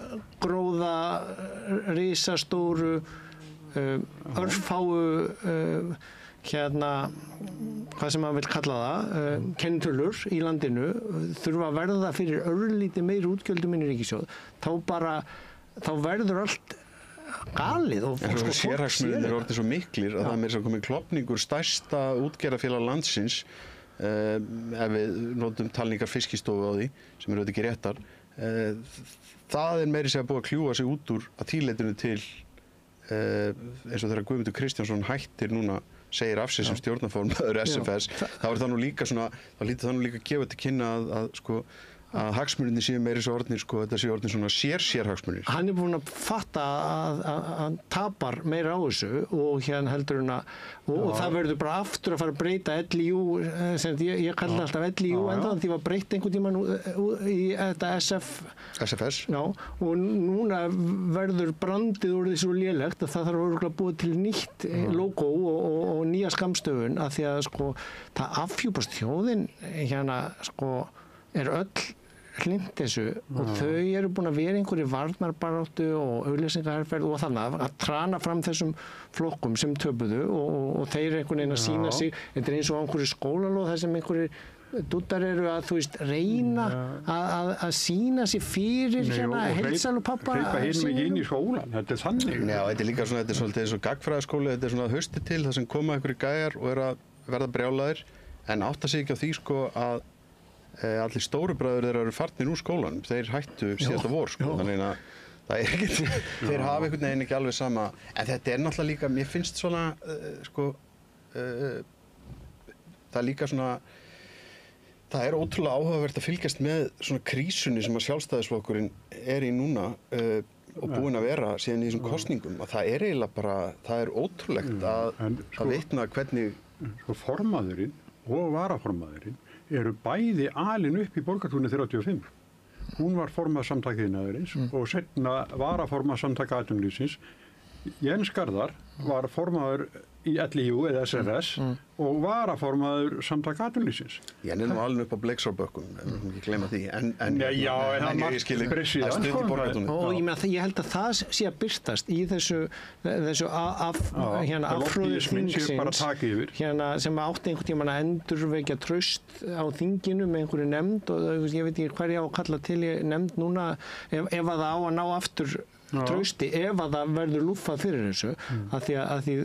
Speaker 4: öfgagróða risastóru örfáu hérna hvað sem maður vil kalla það kennitölur í landinu þurfa að verða fyrir örlítið meiri útgjöldum inn í ríkissjóð, þá verður allt galið og
Speaker 2: sko, sérhagsmunir eru orðið svo miklir að það er svo komið klofningur stærsta útgerðarfélag landsins ef við notum talningar Fiskistofu á því sem eru ekki réttar það er meiri segja búið að kljúa sig út úr að tíleitinu til eins og þegar Guðmundur Kristjánsson hættir núna segir af sig sem stjórnarformaður SFS þá er það nú líka svona þá lítur það nú líka að gefa til kynna að hagsmunirnir séu meiri svo orðnir sko, þetta séu orðnir svona sérhagsmunir.
Speaker 4: Hann er búinn að fatta að hann tapar meira á þessu og hérna heldur hann og það verður bara aftur að fara að breyta LIU, sem ég kalli alltaf LIU en því var breytt einhvern tímann í þetta SFS. Já, og núna verður brandið orðið svo lélegt að það þarf örugglega að búa til nýtt logo og nýja skammstöfun af því að sko það afhjúpast þjóðin hérna sko er öll hlynnt þessu og þau eru búin að vera einhverju varnarbaráttu og auglýsingaherferð og þannig að trana fram þessum flokkum sem töpuðu og þeir einhvern veginn að sína sig, þetta er eins og einhverju skólalóð þar sem einhverju dúttar eru að þú veist reyna að sína sig fyrir hérna heilsal og pappa
Speaker 1: hleypa hinum ekki inn í skólan, þetta er þannig.
Speaker 2: Já, þetta er líka svona, þetta er svolítið eins og gagnfræðaskóli, þetta er svona hausti til þar sem koma einhverju gæjar og eru að verða brjálaðir en átta sig ekki á því sko að allir stóru bræður þeirra eru farnir úr skólanum, þeir hættu síðasta vor sko, þannig að það er ekki, þeir hafa einhvern veginn ekki alveg sama, en þetta er náttúrulega líka, mér finnst svona, það er líka svona, það er ótrúlega áhugavert að fylgjast með svona krísunni sem að Sjálfstæðisflokkurinn er í núna og búinn að vera síðan í þessum kosningum, að það er eiginlega bara, það er ótrúlegt að vitna hvernig
Speaker 1: sko formaðurinn og varaformaðurinn eru bæði alin upp í Borgartúni 35. Hún var formað samtaka iðnaðarins og seinna varaformað samtaka atvinnulífsins. Jens Garðar var formaður í LIU eða SFS og varaformaður samtaka atvinnulífsins.
Speaker 2: Ég er nú alveg upp á Bleiksárbökkum, ekki gleyma því, en
Speaker 1: ég skil
Speaker 2: að stundi Borgartúni.
Speaker 4: Og ég held að það sé að birtast í þessu afhróður þingsins hérna sem átti einhvern tímann að endurvekja traust á þinginu með einhverju nefnd og ég veit ekki hverja á að kalla til nefnd núna ef að það á að ná aftur trausti ef að það verður lúffað fyrir þessu að því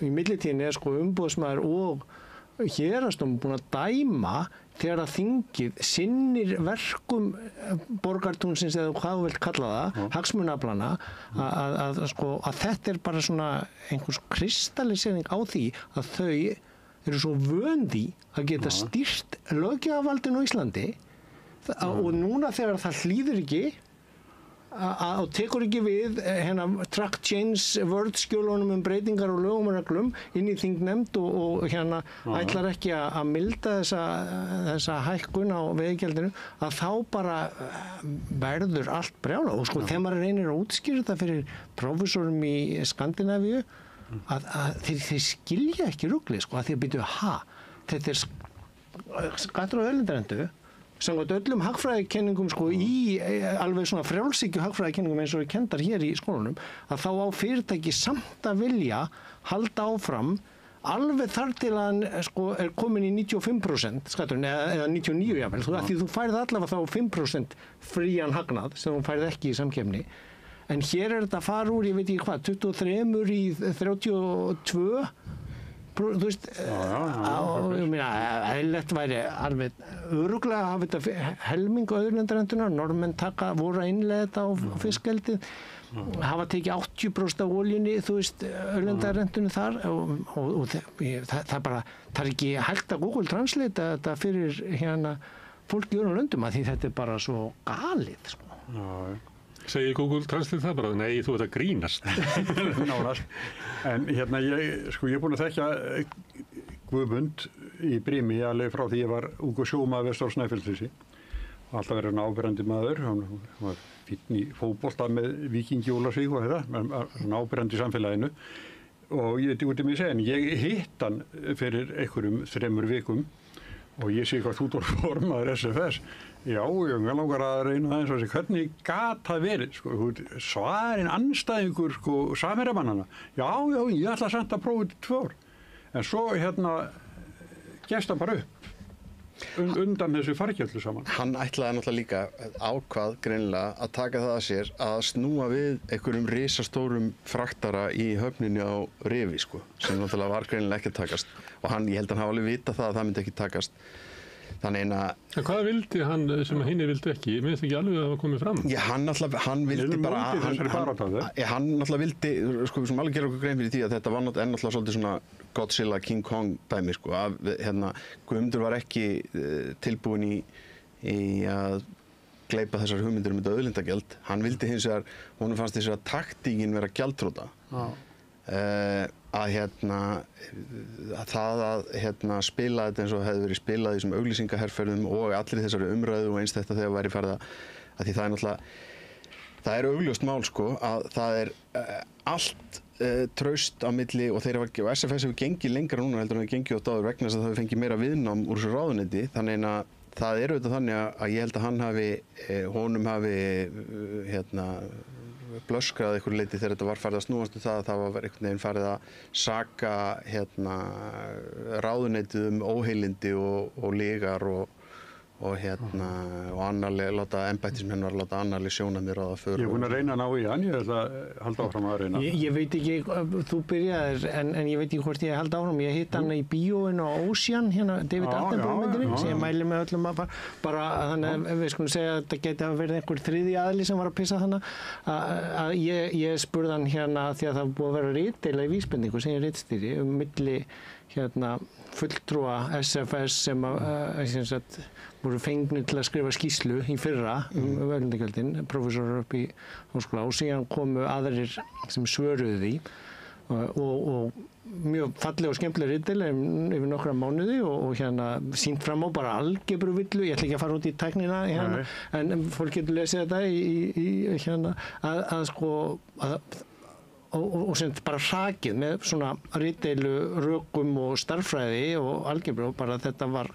Speaker 4: í millitíðinni er sko umboðsmaður og héraðsdómur búin að dæma þegar að þingið sinnir verkum Borgartúnsins eða hvað þú vilt kalla það, hagsmunaaflana að þetta er bara svona einhvers kristallisering á því að þau eru svo vön því að geta stýrt löggjafarvaldinu á Íslandi og núna þegar það hlýður ekki og tekur ekki við hérna track change wordskjölunum breytingar og lögum og reglum inn í þingnefnd og hérna ætlar ekki að milda þessa hækkun á veiðigjaldinu að þá bara verður allt brjála og sko þegar maður reynir að útskýra þetta fyrir prófessorum í Skandinavíu að þeir skilja ekki rugli sko að því að byrju þetta er skattur og auðlindarendu samkvæmt öllum hagfræðikenningum sko í alveg svona frjálshyggju hagfræðikenningum eins og við kenndar hér í skólanum að þá á fyrirtæki samt að vilja halda áfram alveg þar til að hann sko er komin í 95% skatturinn eða 99 jafnvel því þú færð allavega þá 5% frían hagnað sem þú færð ekki í samkeppni en hér er þetta að fara úr ég veit ekki hvað 23 í 32 þú veist, ég meina, eðlilegt væri alveg örugglega að hafa þetta helming auðlindarendunar, Norðmenn voru að innleiða þetta á fiskeldið, hafa tekið 80% af olíunni, þú veist, auðlindarendunni þar og það er bara, það er ekki hægt að Google Translate þetta fyrir hérna fólk í öðrum löndum að því þetta er bara svo galið, sko.
Speaker 5: Segir Google Translate það bara? Nei, þú ert að grínast.
Speaker 1: Nánast. En hérna, ég er búinn að þekkja Guðmund í Brimi alveg frá því ég var ungur sjómaður vestur á Snæfellsnesi. Alltaf verið hann áberandi maður. Hann var fínn í fótbolta með Víkingi Ólafsvík og þetta, hann áberandi í samfélaginu. Og ég veit út í mig að segja, en ég hitt hann fyrir einhverjum 3 vikum og ég sé hvað þú tór formaður SFS. Já, ég langar að reyna aðeins og segja, hvernig gat það verið, sko, svarinn andstæðingur, sko, samherjamannanna. Já, ég ætla samt að prófa þetta í 2 ár. En svo, gefst hann bara upp, undan þessu fargjallu saman.
Speaker 2: Hann ætlaði náttúrulega líka ákvað greinilega að taka það að sér að snúa við einhverjum risastórum fraktara í höfninni á Rifi, sko, sem náttúrulega var greinilega ekki að takast. Og ég held að hann hafa alveg vita það að það myndi ekki takast. Þannig að
Speaker 5: hvað vildi hann sem hinni vildi ekki? Ég minnst ekki alveg að það komið fram.
Speaker 2: Já, hann vildi bara hann náttúrulega vildi, sko, við sem alveg gera okkur grein fyrir því að þetta var náttúrulega svolítið svona Godzilla King Kong dæmi, sko, Guðmundur var ekki tilbúin í að gleypa þessar hugmyndir þetta auðlindagjald. Hann vildi hins vegar, honum fannst þess að taktíkin vera gjaldþrota. Að það að spila þetta eins og hefði verið spilað í þessum auglýsingaherferðum og allir í þessari umræðu og eins þetta þegar væri farið að því það er náttúrulega, það er augljóst mál, sko, að það er allt traust á milli og SFS hefur gengið lengra núna heldur en það gengið átt áður vegna þess að það hefur fengið meira viðnám úr þessu ráðuneyti, þannig að það er auðvitað þannig að ég held að honum hafi blöskrað einhverju leyti þegar þetta var farið að snúast það að það var einhvern veginn farið að saka ráðuneytið óheilindi og lygar og annarlega láta embættismenn var að láta annarlega sjónarmið ráða för.
Speaker 1: Ég er búinn að reyna að ná í hann, ég ætla að halda áfram að reyna.
Speaker 4: Ég veit ekki, þú byrjaðir, en ég veit ekki hvort ég halda áfram. Ég hitt hann í bíóinu á Ocean, David Attenborough-myndinni, sem ég mæli með öllum að bara þannig að við skulum segja að þetta geti að verið einhver 3. aðili sem var að pissa þannig að ég spurði hann því að það búið að vera ritdeila í vísbendingu sem ég ritstýri milli fulltrúa SFS sem voru fengnir til að skrifa skýrslu í fyrra auðlindagjöldin, prófessorar upp í háskóla og síðan komu aðrir sem svöruðu því og mjög falleg og skemmtileg ritdeila yfir nokkra mánuði og sýnt fram á bara algebruvillu, ég ætla ekki að fara út í tæknina en fólk getur lesið þetta og sem bara hrakið með svona ritdeilu rökum og starffræði og algebru og bara þetta var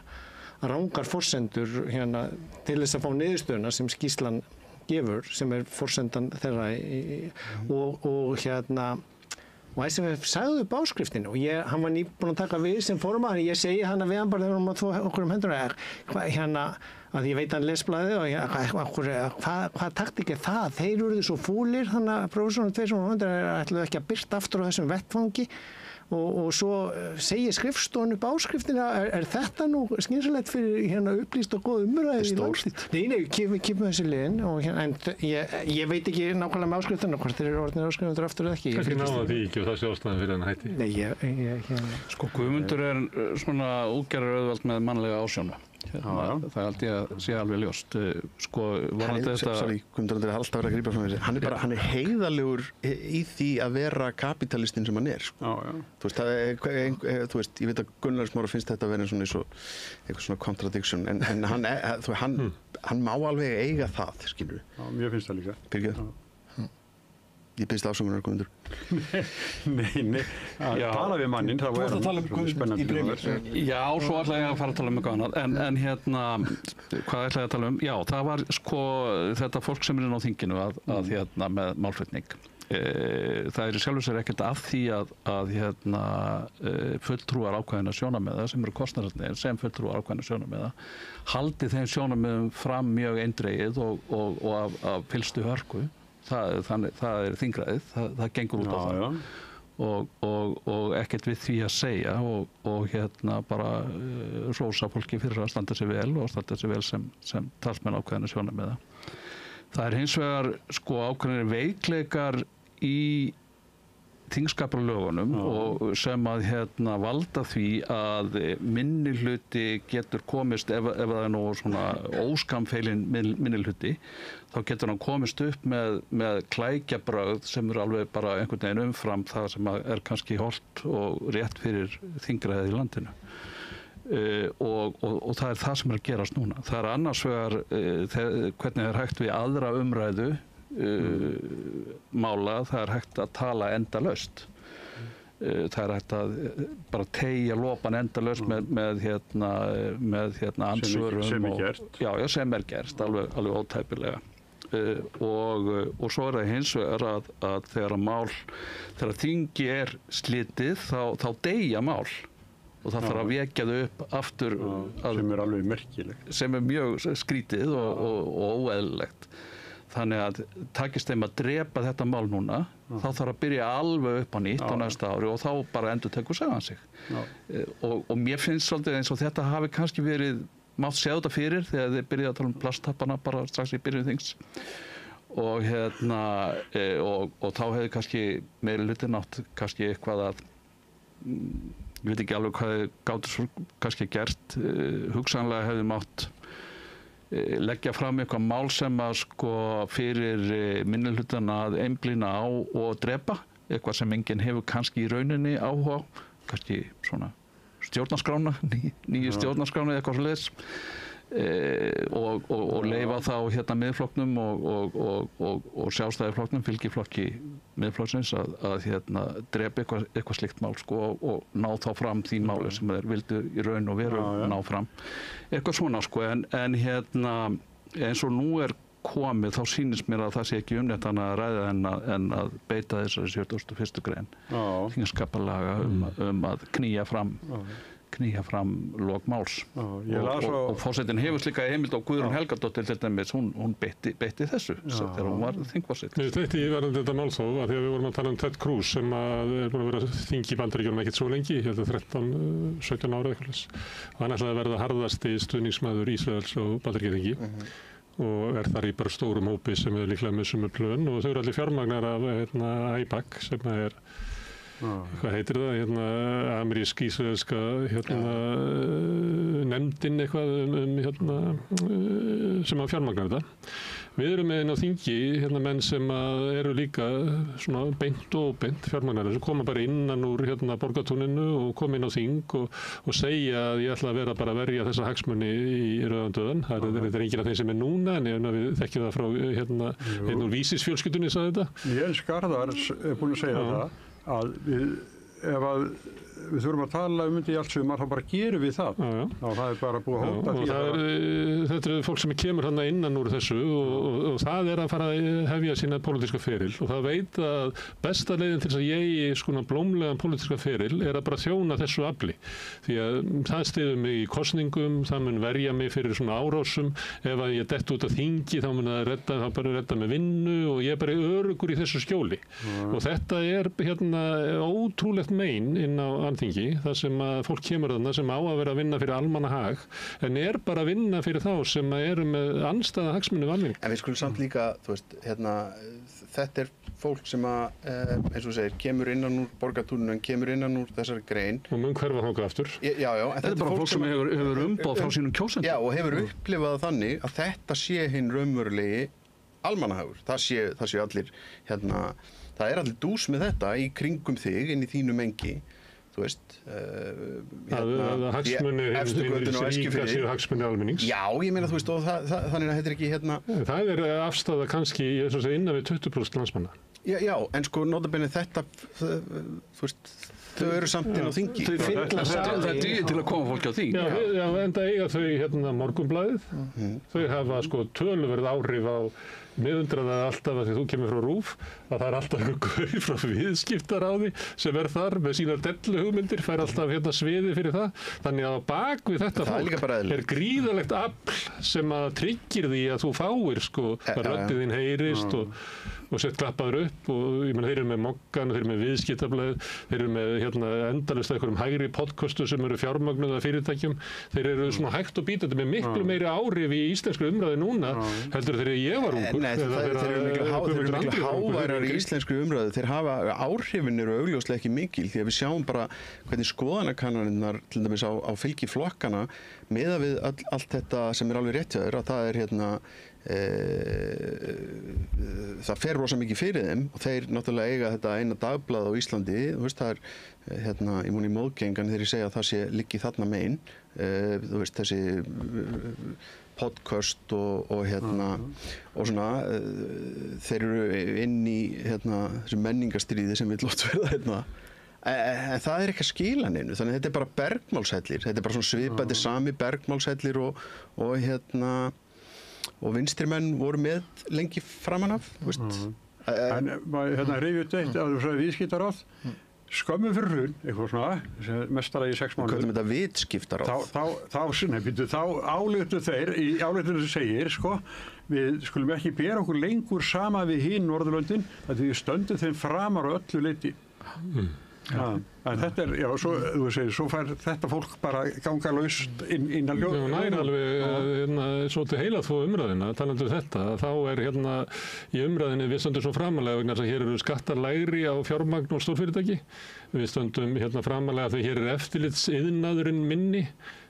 Speaker 4: rangar forsendur til þess að fá niðurstöðuna sem skýrslan gefur sem forsendan þeirra og SFF sagði upp áskriftinu og hann var nýbúinn að taka við sem formaður, ég segi við hann bara þegar hann má þó okkur hendur að ég veit hann lesblaðið og hvað taktík það? Þeir urðu svo fúlir þannig að prófessorinn 2 sem ætluðu ekki að birta aftur á þessum vettfangi og svo segir skrifstofan upp áskriftina þetta nú skynsamlegt fyrir upplýst og góð umræði í landið? Nei, kipum þessi liðin en ég veit ekki nákvæmlega með áskriftina hvort þeir eru orðinir áskrifundur aftur eða ekki.
Speaker 5: Kannski náða því ekki og það sé ástæðan fyrir hann hætti?
Speaker 4: Nei,
Speaker 3: Sko Guðmundur svona útgerðar auðveld með mannlega ásjónu. Það held ég að sé alveg ljóst. Sko,
Speaker 2: Guðmundur er alltaf verið að grípa frá þessi. Hann er heiðalegur í því að vera kapitalistinn sem hann er. Sko. Þú veist, ég veit að Gunnar Smára finnst þetta að vera eitthvað svona contradiction, en hann má alveg eiga það, skilur.
Speaker 1: Já, mér finnst það líka.
Speaker 2: Birgir? Ég byrst afsökunar, Guðmundur.
Speaker 1: Nei, að tala við mannin, það var spennandi.
Speaker 3: Já, svo ætla ég að fara að tala um eitthvað annað, en hvað ætla ég að tala um? Já, það var sko þetta fólk sem er inn á þinginu að með málflutning. Það er í sjálfu sér ekkert af því að fulltrúar ákveðina sjónarmiða sem eru kostnaðarnir sem fulltrúar ákveðina sjónarmiða haldi þeim sjónarmiðum fram mjög eindregið og af fyllstu hörku. Það er þingræðið, það gengur út á það. og ekkert við því að segja og hérna bara hrósa fólki fyrir að standa sig vel og standa sig vel sem talsmenn ákveðinna sjónarmiða. Það er hins vegar sko ákveðinir veikleikar í þingskapalögunum og sem að hérna valda því að minnihluti getur komist ef það er nú svona óskamfeilinn minnihluti, þá getur hann komist upp með klækjabrögð sem eru alveg bara einhvern veginn umfram það sem er kannski hollt og rétt fyrir þingræðið í landinu. Og það er það sem er að gerast núna. Það er annars vegar hvernig er hægt við aðra umræðu mála, það er hægt að tala endalaust. Það er hægt að bara teygja lopan endalaust með ansvörum
Speaker 1: sem gert.
Speaker 3: Já, sem gert, alveg ótæpilega. Og svo það hins vegar að þegar þingi slitið þá deyja mál og það þarf að vekja þau upp aftur
Speaker 1: sem alveg merkilegt.
Speaker 3: Sem mjög skrítið og óeðlilegt. Þannig að takist þeim að drepa þetta mál núna, þá þarf að byrja alveg upp á nýtt á næsta ári og þá bara endurtekur sagan sig. Og mér finnst svolítið eins og þetta hafi kannski verið, mátt sjá þetta fyrir þegar þið byrjaði að tala plasttappana bara strax í byrjun þings. Og þá hefði kannski meirihlutinn átt kannski eitthvað að, ég veit ekki alveg hvað þið gátu svo kannski gert, hugsanlega hefði mátt leggja fram eitthvað mál sem að sko fyrir minnihlutana að einblína á og drepa, eitthvað sem enginn hefur kannski í rauninni áhuga, kannski svona stjórnarskrána, nýju stjórnarskrána eða eitthvað svoleiðis, og leyfa þá hérna miðflokknum og sjálfstæðisflokknum, fylgiflokki miðflokksins að hérna drepa eitthvað slíkt mál sko og ná þá fram því máli sem þeir vildu í raun og veru ná fram. Eitthvað svona sko en hérna eins og nú er komið þá sýnist mér að það sé ekki neitt annað að ræða en að beita þessari 71. grein þingskapalaga að knýja fram lok máls og forsetinn hefur slíka heimild á Guðrún Helgadóttir til dæmis, hún beitti þessu þegar hún var þingforseti.
Speaker 5: Þetta í verðandi þetta mál þó að þegar við vorum að tala Ted Cruz sem að er búin að vera þingi í Bandaríkjunum ekkert svo lengi, ég held að 13-17 ára eitthvað og hann ætlaði að verða harðasti stuðningsmaður Ísraels og Bandaríkjaþingi og þar í bara stórum hópi sem er líklega með sömu plön og þau eru allir fjármagnar af IPAC sem er hvað heitir það, amerísk-ísraelska nefndin eitthvað sem að fjármagna þetta. Við erum með inn á þingi menn sem eru líka svona beint og óbeint fjármagnar sem koma bara innan úr borgartúninu og koma inn á þing og segja að ég ætla að vera bara að verja þessa hagsmuni í rauðandöðan. Það er enginn af þeim sem er núna en við þekkjum það frá einn úr vísisfjölskyldunni sagði þetta.
Speaker 1: Jens Garðars er búin að segja það að ef við þurfum að tala þetta í allt sumar, þá bara gerum við það. Og það er bara búið að hóta því
Speaker 5: þetta er fólk sem kemur hann innan úr þessu og það er að fara að hefja sína pólitíska feril og það veit að besta leiðin til þess að ég svona blómlegan pólitíska feril er að bara þjóna þessu afli. Því að það styður mig í kosningum, það mun verja mig fyrir svona árásum, ef að ég dett út af þingi þá mun það redda með vinnu og ég er bara öruggur í þessu skjóli. Og þetta er ótrúlegt mein inn á Alþingi, þar sem að fólk kemur þarna sem á að vera að vinna fyrir almannahag en er bara að vinna fyrir þá sem eru með andstæða hagsmuni almenning.
Speaker 2: En við skulum samt líka, þú veist, þetta er fólk sem að, eins og segir, kemur innan úr borgartúninu, kemur innan úr þessari grein.
Speaker 5: Og mun hverfa þangað aftur.
Speaker 2: Já.
Speaker 3: Þetta er bara fólk sem hefur umboð frá sínum kjósendum.
Speaker 2: Já, og hefur upplifað þannig að þetta sé hinn raunverulegi almannahagur. Það sé allir, það er allir dús með þetta í kringum þig, inn í þínu mengi. Þú veist,
Speaker 5: hagsmunir séu hagsmunir almennings.
Speaker 2: Já, ég meina, þú veist, og þannig að þetta er ekki
Speaker 5: Það er afstaða kannski, ég svo að segja, innan við 20% landsmanna.
Speaker 2: Já, en sko, notabenni þetta, þú veist, þau eru samt inn á þingi.
Speaker 3: Það er dýr til að koma fólki á þing.
Speaker 5: Já, en það eiga þau Morgunblaðið. Þau hafa sko töluverð áhrif á miðundraði alltaf að því þú kemur frá RÚV að það er alltaf einhver gaur frá viðskiptaráði sem er þar með sínar delluhugmyndir hugmyndir, fær alltaf sviði fyrir það. Þannig að á bak við þetta fólk gríðarlegt afl sem að tryggir því að þú fáir að röddið þín heyrist og sett klappaður upp og ég meina þeir eru með Moggan, þeir eru með Viðskiptablaðið, þeir eru með endalaust einhverjum hægri podcastu sem eru fjármögnuð af fyrirtækjum. Þeir eru svona hægt og bítandi með miklu meiri áhrif í íslensku umræðu núna heldur þegar ég var ungur.
Speaker 2: Nei, þeir eru miklu háværar í íslensku umræðu. Þeir hafa, áhrifin eru augljóslega ekki mikil því að við sjáum bara hvernig skoðanakannanirnar til dæmis á fylgi flokkana miðað við allt þetta sem er alveg rétt hjá þér að það er það fer rosa mikið fyrir þeim og þeir náttúrulega eiga þetta eina dagblað á Íslandi, þú veist það er ég mun í móðgengan þegar ég segja að það sé liggi þarna megin, þú veist þessi podcast og svona þeir eru inn í þessu menningarstríði sem vill oft verða en það er ekki að skila neinu, þannig að þetta er bara bergmálshellir, þetta er bara svona svipandi sami bergmálshellir og vinstrimenn voru með lengi framan af, veist.
Speaker 1: En rifjut eitt að þú sagði viðskiptaráð, skömmu fyrir hrun, eitthvað svona, mestara í 6 mánuðir.
Speaker 2: Hvað er þetta viðskiptaráð?
Speaker 1: Þá ályktu þeir, í ályktunum sem segir, við skulum ekki bera okkur lengur sama við hinn Norðurlöndin, að við stöndum þeim framar á öllu leyti. En þetta svo fær þetta fólk bara ganga laust inn að ljóða.
Speaker 5: Það er alveg svolítið heilað þó umræðina, talandi þetta, þá er í umræðinni við stöndum svo framalega vegna þess að hér eru skattar lægri á fjármagn og stórfyrirtæki. Við stöndum framalega því hér er eftirlitsiðnaðurinn minni.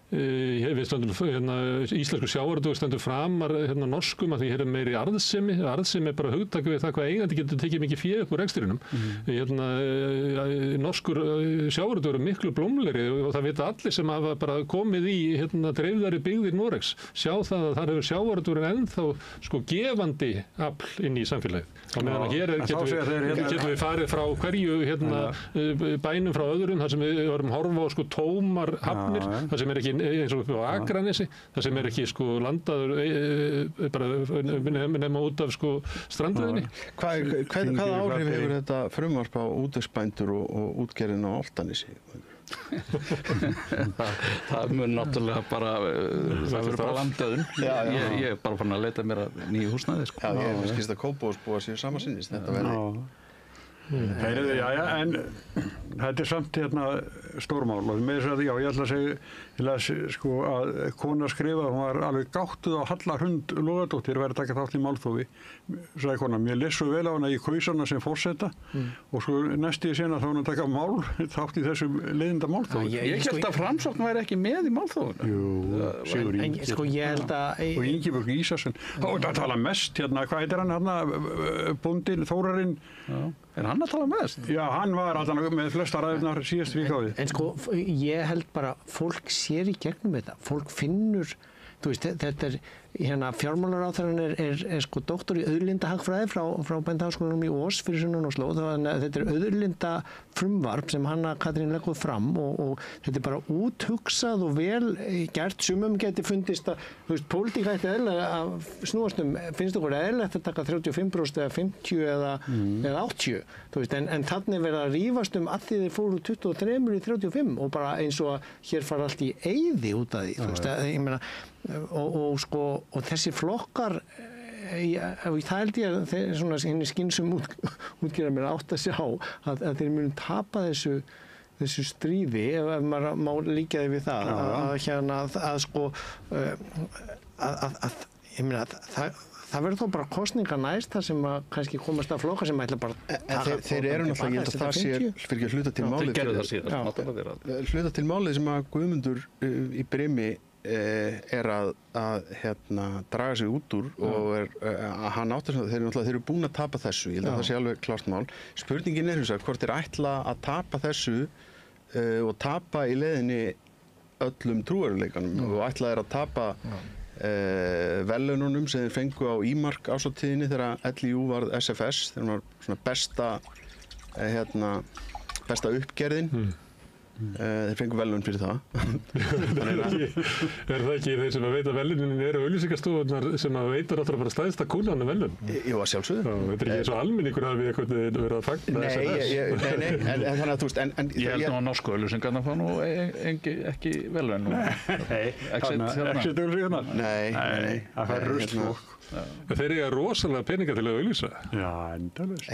Speaker 5: Við stöndum íslensku sjávarútvegur stendur framar norskum að því hér er meiri arðsemi er bara hugtak við það hvað eigandi getur tekið mikið fé upp úr rekstrinum. Norskur sjávarútvegur er miklu blómlegri og það vita allir sem hafa bara komið í dreifðari byggðir Noregs sjá það að þar hefur sjávarútvegurinn ennþá gefandi afl inn í samfélagið. Á meðan að hér getum við farið frá hverju bænum frá öðrum þar sem við vorum horfa á tómar hafnir, þar sem er ekki eins og á Akranesi, það sem er ekki landaður bara nema út af strandveðinni.
Speaker 2: Hvaða áhrif hefur þetta frumvarp á útvegsbændur og útgerðin á Álftanesi?
Speaker 3: Það mun náttúrulega bara það verður bara landauðun. Ég er bara fann að leita mér að nýju húsnæði.
Speaker 2: Já, ég skilst að Kópavogsbúar séu sama sinnis, þetta verði.
Speaker 1: En þetta er samt stórmál og með þess að ég ætla að segja að kona skrifa, hún var alveg gáttuð á Halla Hrund Logadóttir verið að taka þátt í málþófi, sagði kona, mér leist svo vel á hana í kausana sem forseta og svo næst ég sena þá hún að taka þátt í þessum leiðinda málþófi.
Speaker 3: Ég held að Framsókn væri ekki með í málþófinu.
Speaker 1: Jú, Sigur Ingi og Ingibjörg Ísarsson og það tala mest hvað heitir hann bóndinn Þórarinn.
Speaker 3: Er hann að tala mest?
Speaker 1: Já, hann var alltaf með flesta ræðurnar síðast vikáði.
Speaker 4: En ég held bara, fólk sér í gegnum þetta. Fólk finnur, þú veist, þetta er, fjármálaráðherrann er doktor í auðlindahagfræði frá Bændaháskólanum í Ós fyrir sunnan og slóð. Þannig að þetta er auðlindafrumvarp sem Hanna Katrín leggur fram og þetta er bara úthugsað og vel gert. Sumum geti fundist að, þú veist, pólitík ætti eðlilega að snúast finnst okkur eðlilegt að taka 35% eða 50 eða 80, þú veist, en þannig verða að rífast að því þeir fóru 23 í 35 og bara eins og að hér fara allt í eyði út af því, þú veist, ég meina, og þessi flokkar það held ég að þeir henni skynsum útgerðar mér átt að sjá að þeir munu tapa þessu stríði ef maður má líka því við það ég meina það verður þó bara kosningar næst þar sem að kannski komast að flokka sem ætla bara
Speaker 2: þeir eru náttúrulega, ég held að það sé fyrir ekki að hluta til málið hluta til málið sem að Guðmundur í Brimi er að draga sig út úr og hann áttar þeir eru búin að tapa þessu, ég held að það sé alveg klart mál. Spurningin er hvort þeir ætla að tapa þessu og tapa í leiðinni öllum trúveruleikanum og ætla þeir að tapa verðlaununum sem þeir fengu á Ímark ásatíðinni þegar LÍU varð SFS, þegar hann var svona besta uppgerðin þeir fengu verðlaun fyrir það.
Speaker 5: Er það ekki þeir sem að veita verðlaunin eru auglýsingastofunar sem að veitar alltaf bara stæðsta kúlan af verðlaun?
Speaker 2: Jú, að sjálfsögðu.
Speaker 5: Þetta er ekki eins og almenningur hafi eitthvað verið að fagna
Speaker 2: SMS. Nei, en þannig að þú veist,
Speaker 3: Ég held nú að norsku auglýsingarnar fá nú ekki verðlaun nú.
Speaker 1: Exit-auglýsingarnar?
Speaker 2: Nei.
Speaker 1: Það er ruslfólk.
Speaker 5: Þeir eiga rosalega peninga til að auglýsa.
Speaker 1: Já, endalaust.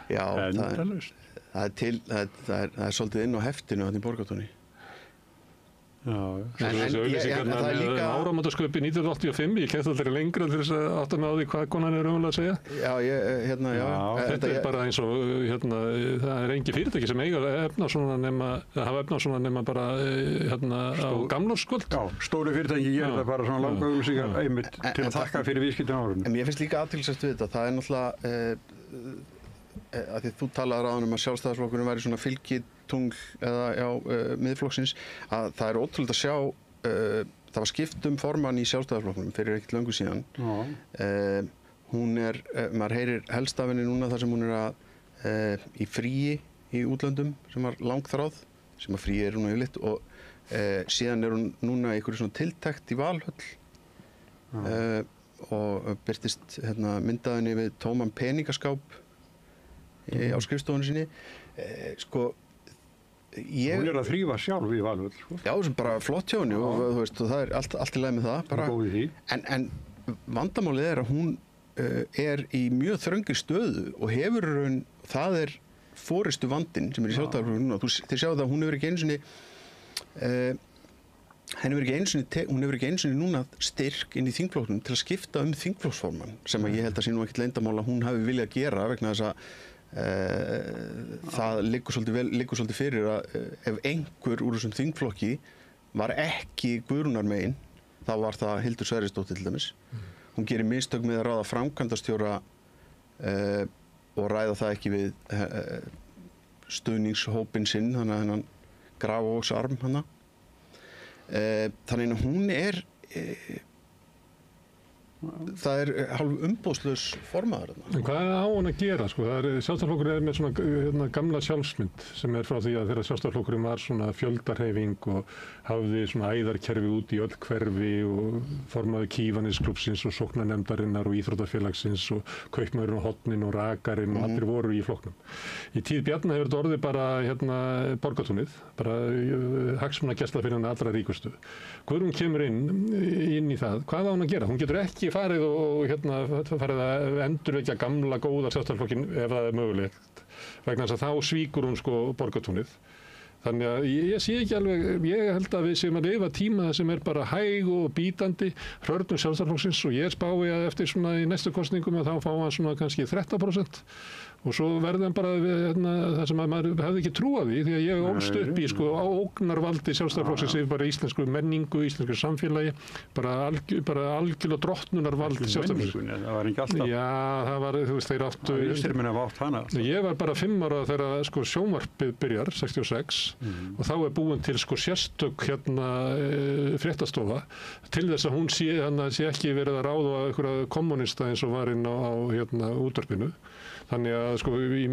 Speaker 2: Já,
Speaker 1: Endalaust.
Speaker 2: það er svolítið inn á heftinu þarna í Borgartúni.
Speaker 1: Já.
Speaker 5: Þessi auglýsingarnar með áramótasköpi 1985, ég kemst aldrei lengra til þess að átta mig á því hvað konan er raunverulega að segja.
Speaker 2: Já,
Speaker 5: Þetta er bara eins og, það er engi fyrirtæki sem eiga hafa efna svona nema bara á gamlárskvöld.
Speaker 1: Já, stóru fyrirtæki gerir það bara svona langa auglýsingar einmitt til að þakka fyrir viðskiptin árunum.
Speaker 2: En mér finnst líka athyglisvert við þetta, það er náttúrulega að því þú talaðir áðan að Sjálfstæðisflokkurinn væri svona fylgitungl eða miðflokksins, að það er ótrúlegt að sjá það var skipt formann í Sjálfstæðisflokknum fyrir ekkert löngu síðan. Hún maður heyrir helst af henni núna þar sem hún í fríi í útlöndum sem var langþráð, sem að fríi hún yfirleitt, og síðan hún núna í einhverju svona tiltekt í Valhöll og birtist myndaðinni við tóman peningaskáp á skrifstofunni sinni.
Speaker 1: Hún að þrífa sjálf í Valhöll.
Speaker 2: Já, sem bara flott hjá henni og þú veist, og það er allt í lagi með það.
Speaker 1: Bara, góð í því.
Speaker 2: En vandamálið er að hún í mjög þröngri stöðu og það er forystu vandinn sem í Sjálfstæðisflokknum núna. Þið sjáu það að hún hefur ekki einu sinni núna styrk inn í þingflokknum til að skipta þingflokksformann, sem að ég held að sé nú ekkert leyndarmál að hún hafi viljað gera vegna þess að það liggur svolítið fyrir að ef einhver úr þessum þingflokki var ekki Guðrúnar megin, þá var það Hildur Sverrisdóttir til dæmis. Hún gerir mistök með að ráða framkvæmdastjóra og ræða það ekki við stuðningshópinn sinn, þannig að hennan Grafavogsarm hana. Þannig að hún það er hálf umboðslaus formaður.
Speaker 5: En hvað á hún að gera? Sjálfstæðisflokkurinn með svona gamla sjálfsmynd sem frá því að þegar Sjálfstæðisflokkurinn var svona fjöldahreyfing og hafði svona æðarkerfi út í öll hverfi og formaði Kívanisklúbbsins og sóknarnefndarinnar og íþróttafélagsins og kaupmaðurinn og hotnin og rakarinn og allir voru í flokknum. Í tíð Bjarna hefur þetta orðið bara Borgartúnið, bara hagsmunagæsla fyrir hann allra ríkustu. Guðrún kemur inn í það. Hvað á hún að gera? Hún getur ekki farið og farið að endurvekja gamla góða Sjálfstæðisflokkinn ef það er mögulegt, vegna þess að þá svíkur hún Borgartúnið. Þannig að ég sé ekki alveg, ég held að við séum að lifa tíma sem er bara hæg og bítandi hrörnum Sjálfstæðisflokksins og ég spái að eftir svona í næstu kosningum að þá fá hann svona kannski 13% og svo verður hann bara það sem að maður hefði ekki trúað því, því að ég ólst upp í ógnarvaldi Sjálfstæðisflokksins yfir bara íslensku menningu, íslensku samfélagi, bara algjörlega drottnunarvald Sjálfstæðisflokksins.
Speaker 1: Það var ekki alltaf.
Speaker 5: Já, það var, þú veist, þeir áttu.
Speaker 1: Vinstrimenn hafa átt hana.
Speaker 5: Ég var bara 5 ára þegar sjónvarpið byrjar, 66, og þá er búin til sérstök fréttastofa til þess að hún sé ekki verið að ráða einhverja kommunista eins og var inn á útvarpinu. Þannig að í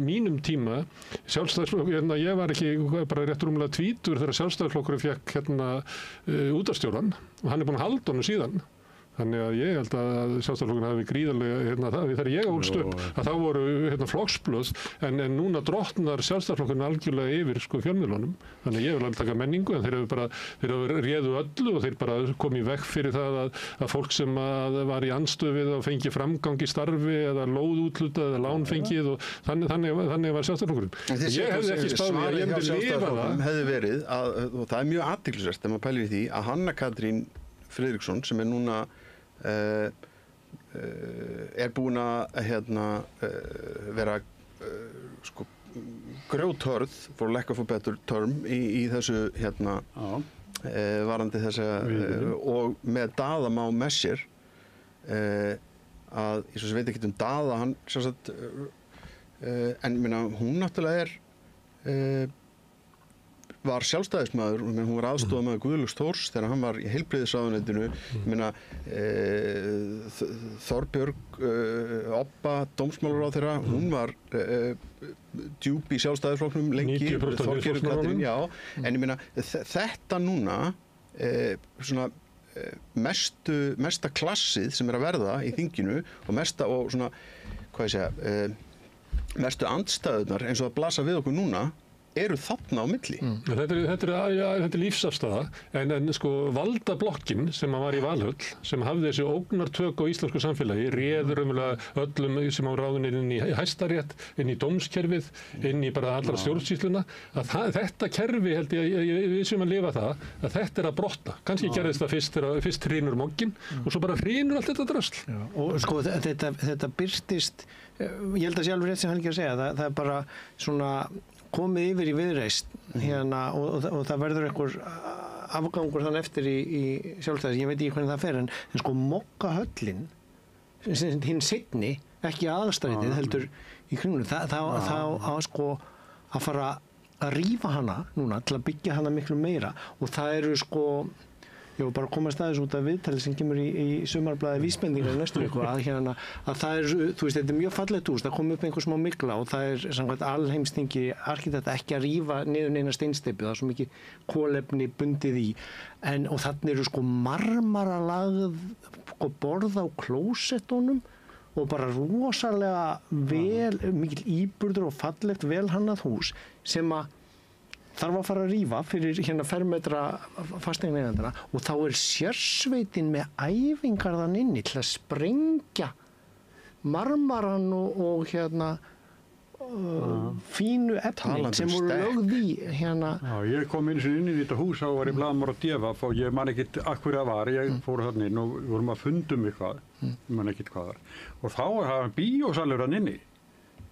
Speaker 5: mínum tíma Sjálfstæðisflokkur, ég var ekki bara rétt rúmlega 20 þegar Sjálfstæðisflokkurinn fékk útvarpsstjórann og hann er búinn að halda honum síðan. Þannig að ég held að Sjálfstæðisflokkurinn hafi gríðarlega þegar ég ólst upp að þá voru flokksblöð en núna drottnar Sjálfstæðisflokkurinn algjörlega yfir fjölmiðlunum. Þannig að ég vil alveg taka menningu en þeir réðu öllu og þeir bara kom í veg fyrir það að fólk sem var í andstöðu við og fengi framgang í starfi eða lóðútlutað eða lánfengið og þannig var Sjálfstæðisflokkurinn.
Speaker 2: Ég hefði ekki spáð að ég myndi lifa það. Hefði verið og það er mjög athyglisvert ef maður pælir í því að Hanna Katrín Friðriksson sem er núna er búin að vera grjóthörð for lack of a better term í þessu varandi þessa og með Daða Má með sér að ég svo veit ekki Daða hann en minna, hún náttúrulega var sjálfstæðismaður, hún var aðstofamaður Guðlaugs Þórs þegar hann var í heilbrigðisráðuneytinu. Ég meina, Þorbjörg Obba, dómsmálaráðherra, hún var djúp í sjálfstæðisflokknum lengi, Þorgerður Katrín, já, en ég meina, þetta núna, svona mesta klassið sem að verða í þinginu og mesta og svona, hvað ég segja, mestu andstæðurnar eins og að blasa við okkur núna eru þarna á milli.
Speaker 5: Þetta er lífsafstaða, en sko valdablokkin sem var í Valhöll, sem hafði þessi ógnartök á íslensku samfélagi, réður öllum sem á ráðunni inn í Hæstarétt, inn í dómskerfið, inn í bara allra stjórnsýsluna, að þetta kerfi held ég, við sem að lifa það, að þetta að brotna. Kannski gerðist það fyrst hrynur mogginn og svo bara hrynur allt þetta drasl.
Speaker 4: Já, og sko þetta birtist, ég held að sjálfur rétt sem hann ekki að segja, það er bara svona komið yfir í Viðreisn hérna og það verður einhver afgangur þann eftir í sjálfstæðis, ég veit ekki hvernig það fer en sko Mokkahöllin hinn seinni, ekki aðalstrætið heldur í kringlunum, þá á sko að fara að rífa hana núna til að byggja hana miklu meira og það eru sko ég var bara að koma að staðis út af viðtali sem kemur í sumarblaði vísbendingar í næstu viku að það er, þú veist, þetta er mjög fallegt hús, það kom upp einhver smá mygla og það er samkvæmt alheimsþingi arkitekta ekki að rífa niður neina steinsteypu, það er svo mikið kolefni bundið í, og þannig eru sko marmaralagð sko borð á klósettunum og bara rosalega mikil íburður og fallegt velhannað hús sem að þarf að fara að rífa fyrir hérna fermetra fasteignaeigendana og þá er sérsveitin með æfingar þann inni til að sprengja marmaran og hérna fínu efnin sem voru lögð í hérna.
Speaker 1: Já, ég kom inn í þetta hús og var í blaðamór á DFF og ég man ekkert akkur það var, ég fór þarna inn og við vorum að fundum eitthvað, ég man ekkert hvað var og þá var það bíósalur hann inni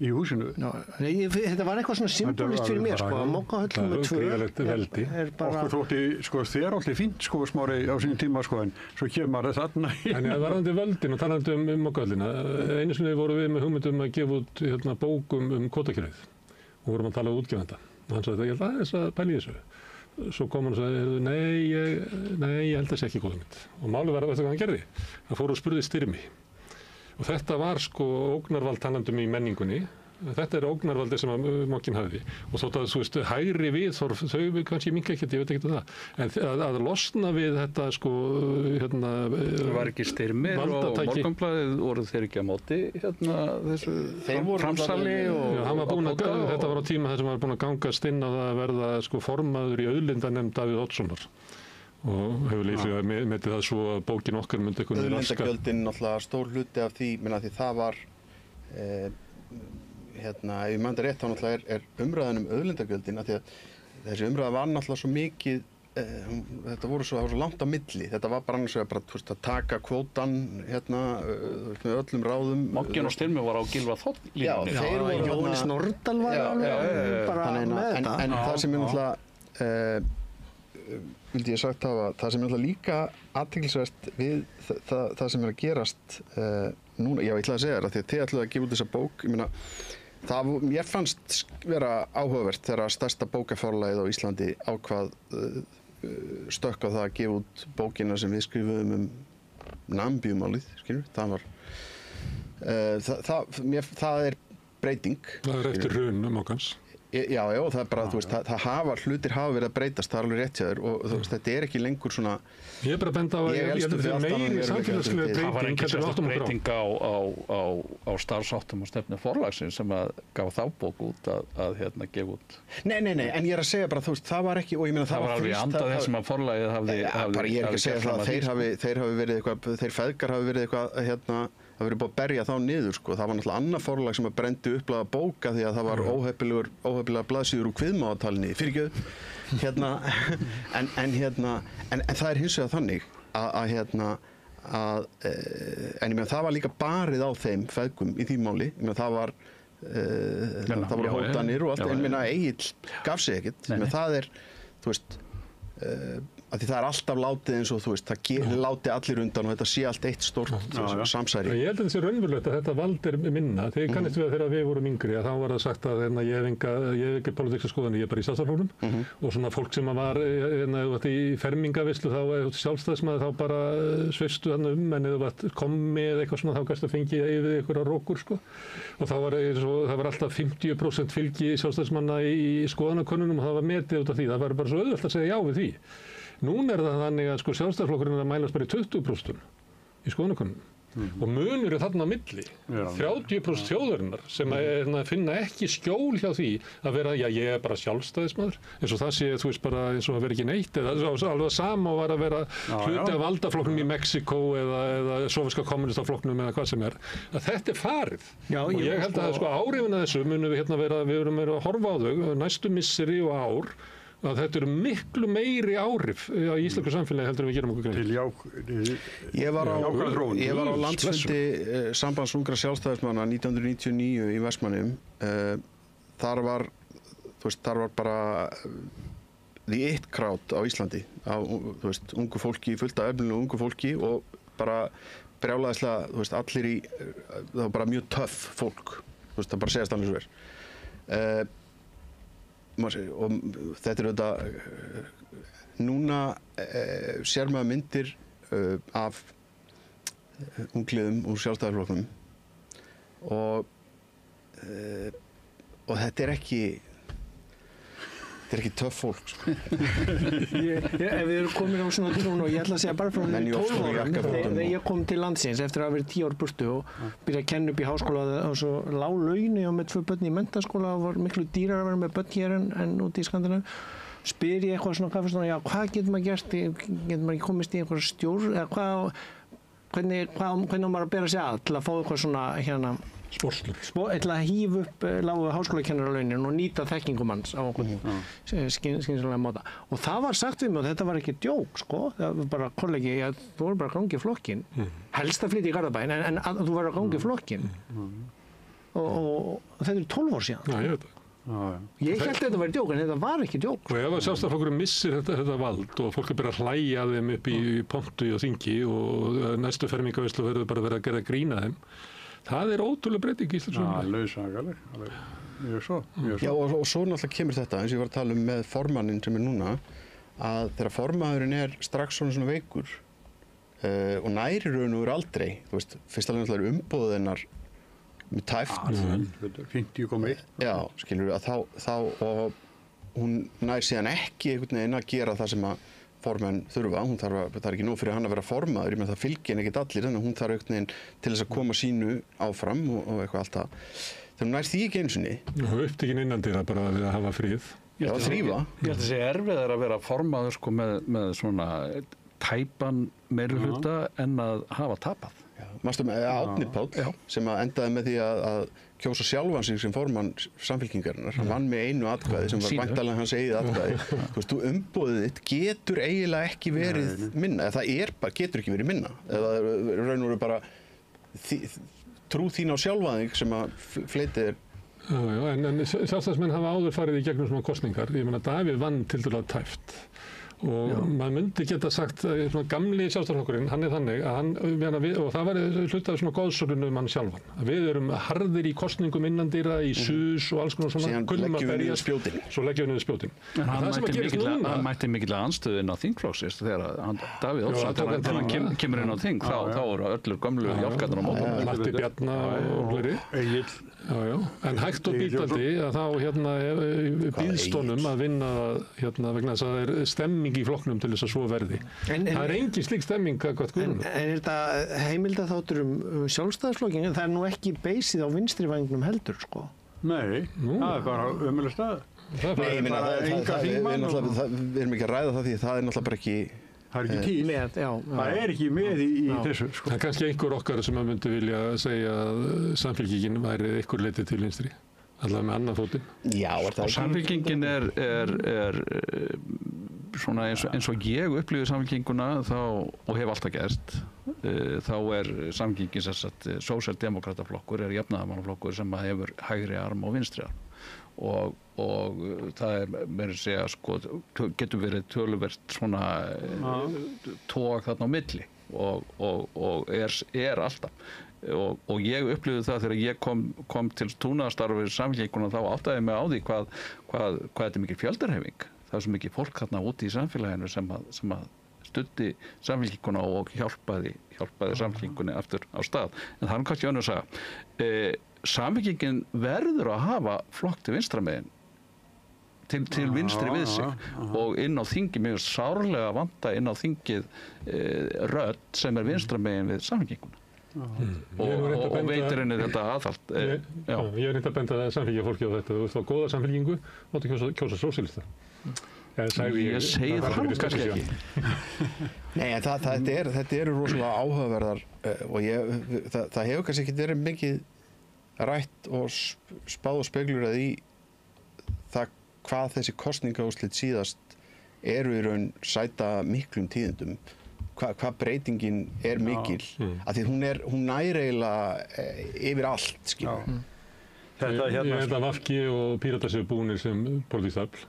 Speaker 1: í húsinu.
Speaker 4: Þetta var eitthvað svona symbolist fyrir mér sko, að Mokkahöll nr. 2 er bara...
Speaker 1: Okkur þótti, sko, þér alltaf fínt sko, Smári á sínum tíma sko, en svo kemur þarna í...
Speaker 5: En varðandi völdin og talandi Mokkahöllina, einu sinni voru við með hugmyndum að gefa út bókum kvótakerfið og vorum að tala um útgefanda og hann sagði, ég held aðeins að pæla í þessu. Svo kom hann og sagði, nei, ég held að það sé ekki góð hugmynd. Og málið var að veistu hvað hann gerði? Hann fór og spurði Styrmi. Og þetta var sko ógnarvald talandum í menningunni. Þetta er ógnarvaldi sem Mokkinn hafði. Og þótt að þú veist, hægri viðhorf, þau kannski minnka ekkert, ég veit ekkert það. En að losna við þetta sko, hérna...
Speaker 3: Það var ekki Styrmir og Morgunblaðið voru þeir ekki á móti, hérna, þessu framsali og...
Speaker 5: Já, hann var búinn að, þetta var á tíma þess að hann var búinn að gangast inn á það að verða sko formaður í auðlindanefnd Davíð Oddssonar. Og hefur líklega metið það svo að bókin okkar myndi einhvern veginn raska.
Speaker 2: Auðlindagjöldin náttúrulega stór hluti af því, minna því það var, hérna, ef ég manda rétt þá náttúrulega er umræðan auðlindagjöldin, af því að þessi umræða var náttúrulega svo mikið, þetta var svo langt á milli, þetta var bara annars vegar bara, þú veist, að taka kvótan, hérna, með öllum ráðum.
Speaker 3: Mokkinn og Styrmi var á Gylfa Þ línunni.
Speaker 2: Já, þeir voru
Speaker 4: Jóhannes Nordal var bara með þetta.
Speaker 2: En það sem er náttúrulega, vildi ég sagt hafa, það sem er náttúrulega líka athyglisvert við það sem er að gerast núna, já ég ætla að segja þér, því að þið ætlaðu að gefa út þessa bók, ég meina, mér fannst vera áhugavert þegar stærsta bókaforlagið á Íslandi ákvað stökk á það að gefa út bókina sem við skrifuðum Namibíumálið, skilur, það var, það er breyting.
Speaker 5: Það er eftir hrun Mokkans.
Speaker 2: Já, það er bara, þú veist, hlutir hafa verið að breytast, það er alveg rétt hjá þér og þú veist, þetta er ekki lengur svona...
Speaker 5: Ég er bara að benda á að ég held að það er meiri samfélagslega breyting.
Speaker 3: Það var ekki sérstök breyting á starfsháttum og stefnu forlagsins sem að gaf þá bók út að hérna gefa út.
Speaker 2: Nei, en ég er að segja bara, þú veist, það var ekki, og ég meina
Speaker 3: það var alveg andað þessum að forlagið hafði...
Speaker 2: Bara ég er ekki að segja það að þeir hafi verið eitthvað, þeir feðgar hafi verið eitthvað, hérna, það verið búið að berja þá niður sko. Það var náttúrulega annað forlag sem að brendi upplaga bóka því að það var óheppilega blaðsíður úr kviðmáðatalni, fyrirgjöð. Hérna, en það er hins vegar þannig en ég meina það var líka barið á þeim feðgum í því máli. Ég meina það var það voru hótanir og allt, en ég meina Egill gaf sig ekkert. Það er, þú veist, að því það er alltaf látið eins og þú veist, það láti allir undan og þetta sé allt eitt stórt samsæri.
Speaker 5: Ég held að þetta sé raunverulegt að þetta vald minna. Þegar kannist við að þegar við vorum yngri að þá var það sagt að ég hef ekki pólitíska skoðanir, ég er bara í Sjálfstæðisflokknum og svona fólk sem var í fermingaveislu þá sjálfstæðismaður þá bara sveistu þarna en eða kommi eða eitthvað svona þá gæstu að fengi yfir einhverja rókur sko. Og þá var það var alltaf 50% fylgi sjálfstæðismanna í skoðanakönnunum og það var metið út af því. Það var bara svo auðvelt að segja já við því. Núna er það þannig að sko sjálfstæðisflokkurinn er að mælast bara í 20% í skoðanakönnunum og munur þarna á milli 30% þjóðarinnar sem finna ekki skjól hjá því að vera, já ég er bara sjálfstæðismaður eins og það sé, þú veist bara eins og að vera ekki neitt eða alveg sama og var að vera hluti af valdaflokknum í Mexíkó eða sovéska kommunistaflokknum eða hvað sem er að þetta er farið og ég held að sko áhrifin af þessu munum við við erum að horfa á þau næstu misseri og ár að þetta eru miklu meiri áhrif í íslensku samfélagi heldur en við gerum okkur grein.
Speaker 2: Ég var á landsfundi Sambands ungra sjálfstæðismanna 1999 í Vestmannaeyjum. Þar var bara the it crowd á Íslandi af ungu fólki, fullt af efnilegu ungu fólki og bara brjálæðislega allir það var bara mjög töff fólk það bara segast alveg svo er. Og þetta er auðvitað núna sér maður myndir af ungliðum úr Sjálfstæðisflokknum og þetta er ekki töff fólk sko.
Speaker 4: Ef við erum komin á svona trún og ég ætla að segja bara frá 12 árum þegar ég kom til landsins eftir að hafa verið 10 ár burtu og byrja að kenna upp í háskóla og svo lág laun ég á með 2 börn í menntaskóla og var miklu dýrar að vera með börn hér en úti í Skandinavíu spyr ég eitthvað svona kaffestofuna, já hvað getur maður gert getur maður ekki komist í einhverja stjórn eða hvernig maður að bera sig að til að fá eitthvað svona til að hífa upp lágu háskólakennaralaunin og nýta þekkingum hans á okkur skynsamlega máta og það var sagt við mig og þetta var ekki djók sko, það var bara kollegi þú voru bara að gangi flokkin helst að flytja í Garðabæinn en þú var að gangi flokkin og þetta er 12 ár síðan
Speaker 5: Já, ég veit það
Speaker 4: Ég held að þetta væri djók en þetta var ekki djók
Speaker 5: Og ef að Sjálfstæðisflokkurinn missir þetta vald og fólk er bara að hlæja þeim upp í pontu og þingi og næstu fermingaveislu verður bara verið að gera grína þeim það er ótrúlega breyting í Íslands
Speaker 1: lausagalegt, mjög svo.
Speaker 2: Já, og svo náttúrulega kemur þetta, eins og ég var að tala með formanninn sem er núna, að þegar formaðurinn er strax svona veikur og næri raun og aldrei, þú veist, fyrst alveg náttúrulega umboðið hennar með tæft.
Speaker 1: 50,1.
Speaker 2: Já, skilur við, að þá og hún nær síðan ekki einhvern veginn að gera það sem að formenn þurfa, það er ekki nóg fyrir hann að vera formaður, ég menn það fylgir henni ekkert allir, þannig að hún þarf einhvern veginn til þess að koma sínu áfram og eitthvað allt það. Þegar hún nær því ekki einu sinni.
Speaker 5: Upptekinn innandýra bara við að hafa frið.
Speaker 2: Já, að þrífa.
Speaker 3: Ég held að segja erfiðar að vera formaður sko með svona tæpan meirihluta en að hafa tapað.
Speaker 2: Manstu með Árni Páll sem að endaði með því að kjósa sjálfan sig sem formann Samfylkingarinnar. Hann vann með einu atkvæði sem var væntanlega hans eigið atkvæði. Þú veist, umboðið þitt getur eiginlega ekki verið minna. Eða getur ekki verið minna. Eða raun og veru bara trú þín á sjálfan þig sem að fleitið er.
Speaker 5: Já, en sjálfstæðismenn hafa áður farið í gegnum svona kosningar. Ég meina, Davíð vann tiltölulega tæpt. Og maður myndi geta sagt svona gamli Sjálfstæðisflokkurinn, hann er þannig að og það var hluti af svona góðsölunum hann sjálfan. Við erum harðir í kosningum innandýra, í sus og alls konar svona.
Speaker 2: Síðan leggjum við niður spjótin.
Speaker 5: Svo leggjum við niður spjótin.
Speaker 3: Hann mætti mikilvæga anstöðu inn á þingflokksins þegar Davíð Oddsson, þegar hann kemur inn á þing, þá eru öllur gömlu jálkarnir á mótum.
Speaker 5: Matti Bjarna og fleiri.
Speaker 1: Egill.
Speaker 5: Já. En hægt og bítandi að þá býðst honum að vinna vegna þess að það er stemming í flokknum til þess að svo verði. Það er engin slík stemming hvað Guðrún.
Speaker 4: En er þetta heimildaþáttur Sjálfstæðisflokkinn? Það er nú ekki beysið á vinstri vængnum heldur, sko.
Speaker 1: Nei, það er bara ömurleg staða.
Speaker 2: Nei, ég meina, við erum ekki að ræða það því það er náttúrulega bara ekki
Speaker 1: Það er ekki tíð. Það er ekki með í þessu, sko.
Speaker 5: Það er kannski einhver okkar sem að myndi vilja segja að Samfylkingin væri einhver leiti til vinstri. Allavega með annan fótinn.
Speaker 2: Já,
Speaker 3: og Samfylkingin er svona eins og ég upplifði Samfylkinguna og hef alltaf gerst þá er Samfylkingin sósíaldemókrataflokkur, jafnaðarmannaflokkur sem hefur hægri arm og vinstri arm og það meira að segja sko, getur verið töluvert svona tog þarna á milli og er alltaf og ég upplifði það þegar ég kom til trúnaðarstarfa við Samfylkinguna, þá áttaði mig á því hvað þetta er mikil fjöldarhreyfing. Það er svo mikið fólk þarna úti í samfélaginu sem að studdi Samfylkinguna og hjálpaði Samfylkingunni aftur á stað. En það er kannski önnur að segja. Samfylkingin verður að hafa flokk til vinstra megin til vinstri við sig og inn á þingi mjög sárlega vanta inn á þingið rödd sem vinstra megin við Samfylkinguna. Og veitir henni þetta aðhald.
Speaker 5: Ég reyndi að benda samfylgjafólki á þetta. Þú veist, á góða samfylgingu máttu kjósa sósíalista.
Speaker 3: Ég segi það kannski ekki.
Speaker 2: Nei, þetta eru rosalega áhugaverðar og það hefur kannski ekki verið mikið rætt og spáð og speglurað í það hvað þessi kosningaúrslit síðast eru í raun sæta miklum tíðindum. Hvað breytingin er mikil af því hún nær eiginlega yfir allt, skilur.
Speaker 5: Ég held að VG og Píratar séu búnir sem pólitískt afl.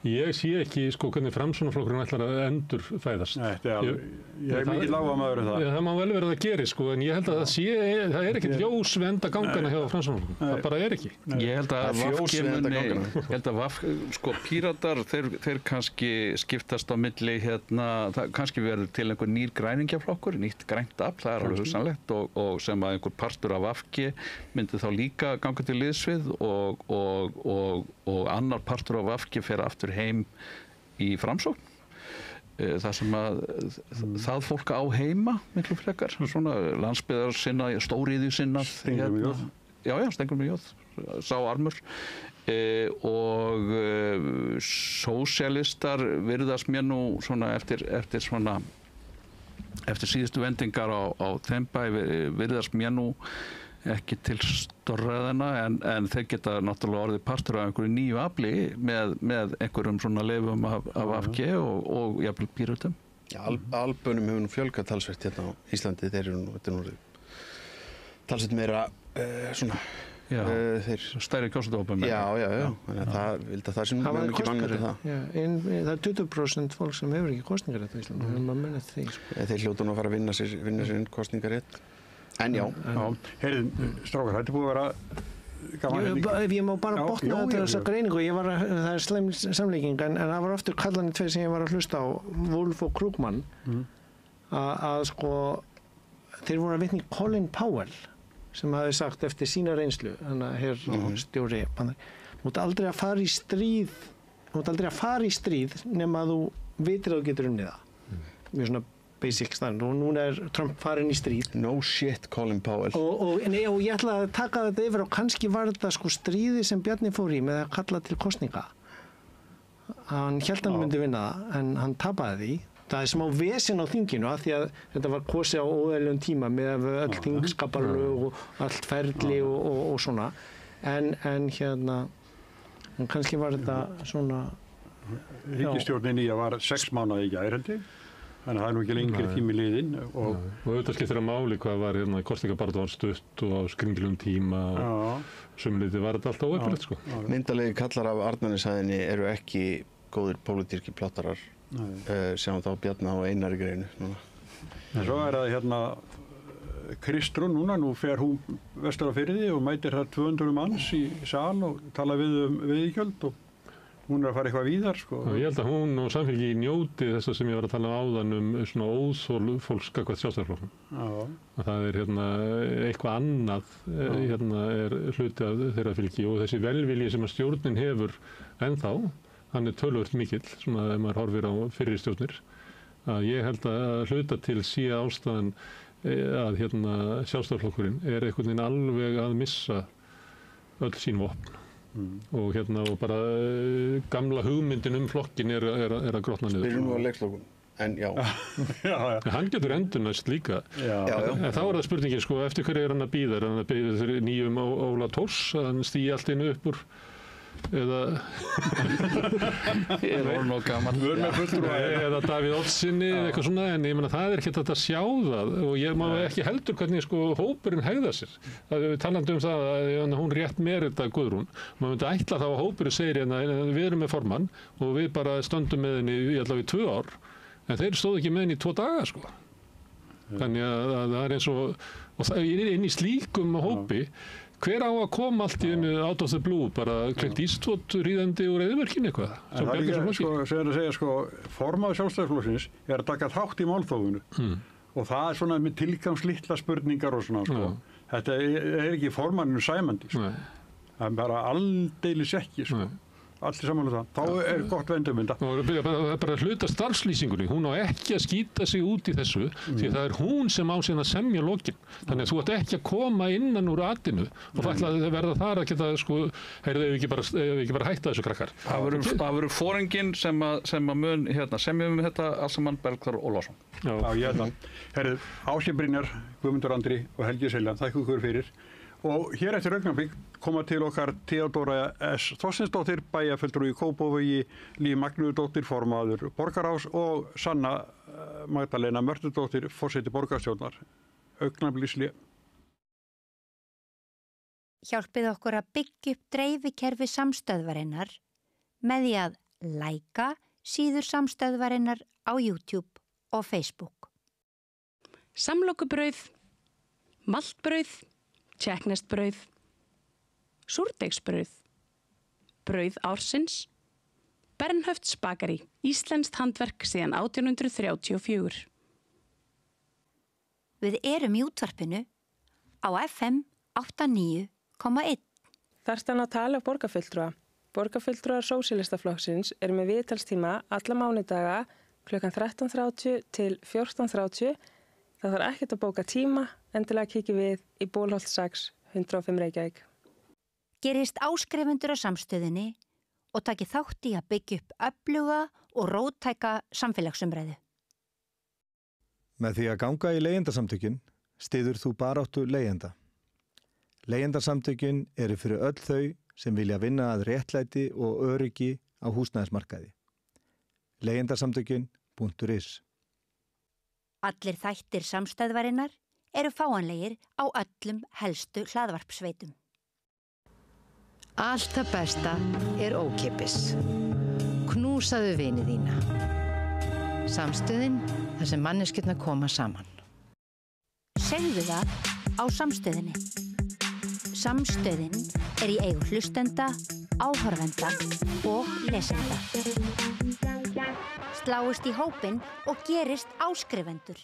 Speaker 5: Ég sé ekki sko hvernig Framsóknarflokkurinn ætlar að endurfæðast.
Speaker 1: Ég er mikill áhugamaður um það.
Speaker 5: Það má vel vera að það geri sko, en ég held að það er ekkert ljós venda gangana hjá Framsóknarflokknum. Það bara er ekki.
Speaker 3: Ég held að sko Píratar, þeir kannski skiptast á milli það kannski verður til einhver nýr græningjaflokkur, nýtt grænt afl, það er alveg hugsanlegt og sem að einhver partur af VG myndi þá líka ganga til liðsvið og annar partur af VG fer aftur heim í Framsókn. Það sem að það fólk á heima miklu frekar, svona landsbyggðarsinna, stóriðjusinna.
Speaker 1: Steingrímur J.
Speaker 3: Já, Steingrímur J. Sá armur. Og sósíalistar virðast mér nú svona eftir síðustu vendingar á þeim bæ virðast mér nú ekki til stórræðina en þeir geta náttúrulega orðið partur af einhverju nýju afli með einhverjum svona leifum af VG og jafnvel Pírötum.
Speaker 2: Já, albönum hefur nú fjölgað talsvert hérna á Íslandi, þeir eru nú talsvert meira svona
Speaker 3: stærri kjósendahópur.
Speaker 2: Já, þannig að það sem mjög mikið mann með það.
Speaker 4: Það er 20% fólk sem hefur ekki kosningarétt á Íslandi, við erum að munna því.
Speaker 2: Þeir hljóta nú að fara að vinna sér kosningarétt. En já.
Speaker 1: Heyrðu, strákar, þetta er búið að vera gaman.
Speaker 4: Ég má bara botna þetta þessa greiningu. Það er slæm samlíking, en það var aftur kallarnir tveir sem ég var að hlusta á, Wolf og Krugman, að sko, þeir voru að vitna í Colin Powell, sem hafi sagt eftir sína reynslu, þannig að stjóri, þú ert aldrei að fara í stríð nema að þú vitir að þú getur unnið það. Mjög svona basic stand og núna er Trump farin í stríð.
Speaker 2: No shit, Colin Powell.
Speaker 4: Og ég ætla að taka þetta yfir og kannski var þetta sko stríði sem Bjarni fór í með að kalla til kosninga. Hann hélt hann myndi vinna það en hann tapaði því. Það er smá vesen á þinginu af því að þetta var kosið á óeðlilegum tíma með öll þingskapalög og allt ferli og svona. En kannski var þetta svona...
Speaker 1: Ríkisstjórnin nýja var 6 mánuði í gær, held ég. Þannig að það er nú ekki lengri tími liðinn.
Speaker 5: Og auðvitað skiptir að máli hvað var kosningabaráttan var stutt og á skringilegum tíma og sömuleyti var þetta alltaf óöfnilegt sko.
Speaker 2: Myndalegi kallar af Arnarneshæðinni eru ekki góðir pólitískir plottarar. Sjáum þá Bjarna og Einar í greinu núna.
Speaker 1: En svo er það Kristrún núna, nú fer hún vestur á Firði og mætir það 200 manns í sal og tala við veiðigjöld og hún er að fara eitthvað víðar sko.
Speaker 5: Ég held að hún og Samfylkingin njóti þess sem ég var að tala áðan svona óþol fólks gagnvart Sjálfstæðisflokknum. Það er eitthvað annað er hluti af þeirra fylgi og þessi velvilji sem að stjórnin hefur ennþá, hann er töluvert mikill, svona ef maður horfir á fyrri stjórnir, að ég held að hluta til sé ástæðan að Sjálfstæðisflokkurinn er einhvern veginn alveg að missa öll sín vopn. Og bara gamla hugmyndin flokkin er að grotna niður.
Speaker 2: Byrjum nú á leikslokum, en já.
Speaker 5: Hann getur endurnæst líka. En þá er það spurningin sko, eftir hverju er hann að bíða? Er hann að bíða þeirri nýjum Óla Thors, að hann stigi allt einu upp úr eða
Speaker 3: orðinn of gamall.
Speaker 5: eða Davíð Oddssyni eða eitthvað svona, en ég meina það ekki þetta að sjá það og ég má ekki heldur hvernig sko hópurinn hegða sér. Talandi það að hún rétt mér þetta Guðrún, maður myndi ætla þá að hópurinn segir hérna við erum með formann og við bara stöndum með henni í allavega 2 ár, en þeir stóðu ekki með henni í 2 daga sko. Þannig að það eins og inn í slíkum hópi, hver á að koma allt í einu out of the blue, bara Clint Eastwood ríðandi úr eyðimörkinni eitthvað?
Speaker 1: Það er ekki, formaður Sjálfstæðisflokksins að taka þátt í málþófinu og það svona með tilgangslitla spurningar og svona, sko. Þetta ekki formanninu sæmandi, sko. Það bara aldeilis ekki, sko. Allir saman það. Þá gott vendumynda.
Speaker 5: Það bara hluta starfslýsingunni. Hún á ekki að skýta sig út í þessu því það hún sem á síðan að semja lokin. Þannig að þú ætti ekki að koma innan úr atinu og það ætla að verða þar að geta sko, heyrðu, ef ekki bara hætta þessu krakkar.
Speaker 3: Það verður foringinn sem að mun semjum þetta alls saman Bergþór Ólason.
Speaker 1: Já, ég held að. Heyrðu, Ási Brynjar, Guðmundur Andri og Helgi Seljan, þakka ykkur fyrir. Og hér eftir augnablik koma til okkar Theodóra S. Þorsteinsdóttir, bæjarfulltrúi í Kópavogi, Líf Magnúðardóttir, formaður Borgarráðs og Sanna Magdalena Mörtudóttir, forseti borgarstjórnar. Augnablikshlé.
Speaker 6: Hjálpið okkur að byggja upp dreifikerfi samstöðvarinnar með því að læka síður samstöðvarinnar á YouTube og Facebook.
Speaker 7: Samlokubrauð, maltbrauð, tékkneskt-brauð, súrdeigsbrauð, brauð ársins, Bernhöfts bakari, íslenskt handverk síðan 1834.
Speaker 6: Við erum í útvarpinu á FM 89,1.
Speaker 8: Þarstan að tala borgarfulltrúa. Borgarfulltrúar Sósíalistaflokksins eru með viðtalstíma alla mánudaga klukkan 13:30 til 14:30. Það þarf ekkert að bóka tíma, endilega kíkjum við í Bólholt 6, 105 Reykjavík.
Speaker 6: Gerist áskrifendur á samstöðinni og taki þátt í að byggja upp öfluga og róttæka samfélagsumræðu.
Speaker 9: Með því að ganga í leigjendasamtökin styður þú baráttu leigjenda. Leigjendasamtökin eru fyrir öll þau sem vilja vinna að réttlæti og öryggi á húsnæðismarkaði. Leigjendasamtökin.is.
Speaker 6: Allir þættir samstæðvarinnar eru fáanlegir á öllum helstu hlaðvarpsveitum.
Speaker 10: Allt það besta ókeypis. Knúsaðu vini þína. Samstöðin þar sem manneskjurnar koma saman.
Speaker 6: Segðu það á samstöðinni. Samstöðin í eigu hlustenda, áhorfenda og lesenda. Sláist í hópinn og gerist áskrifendur.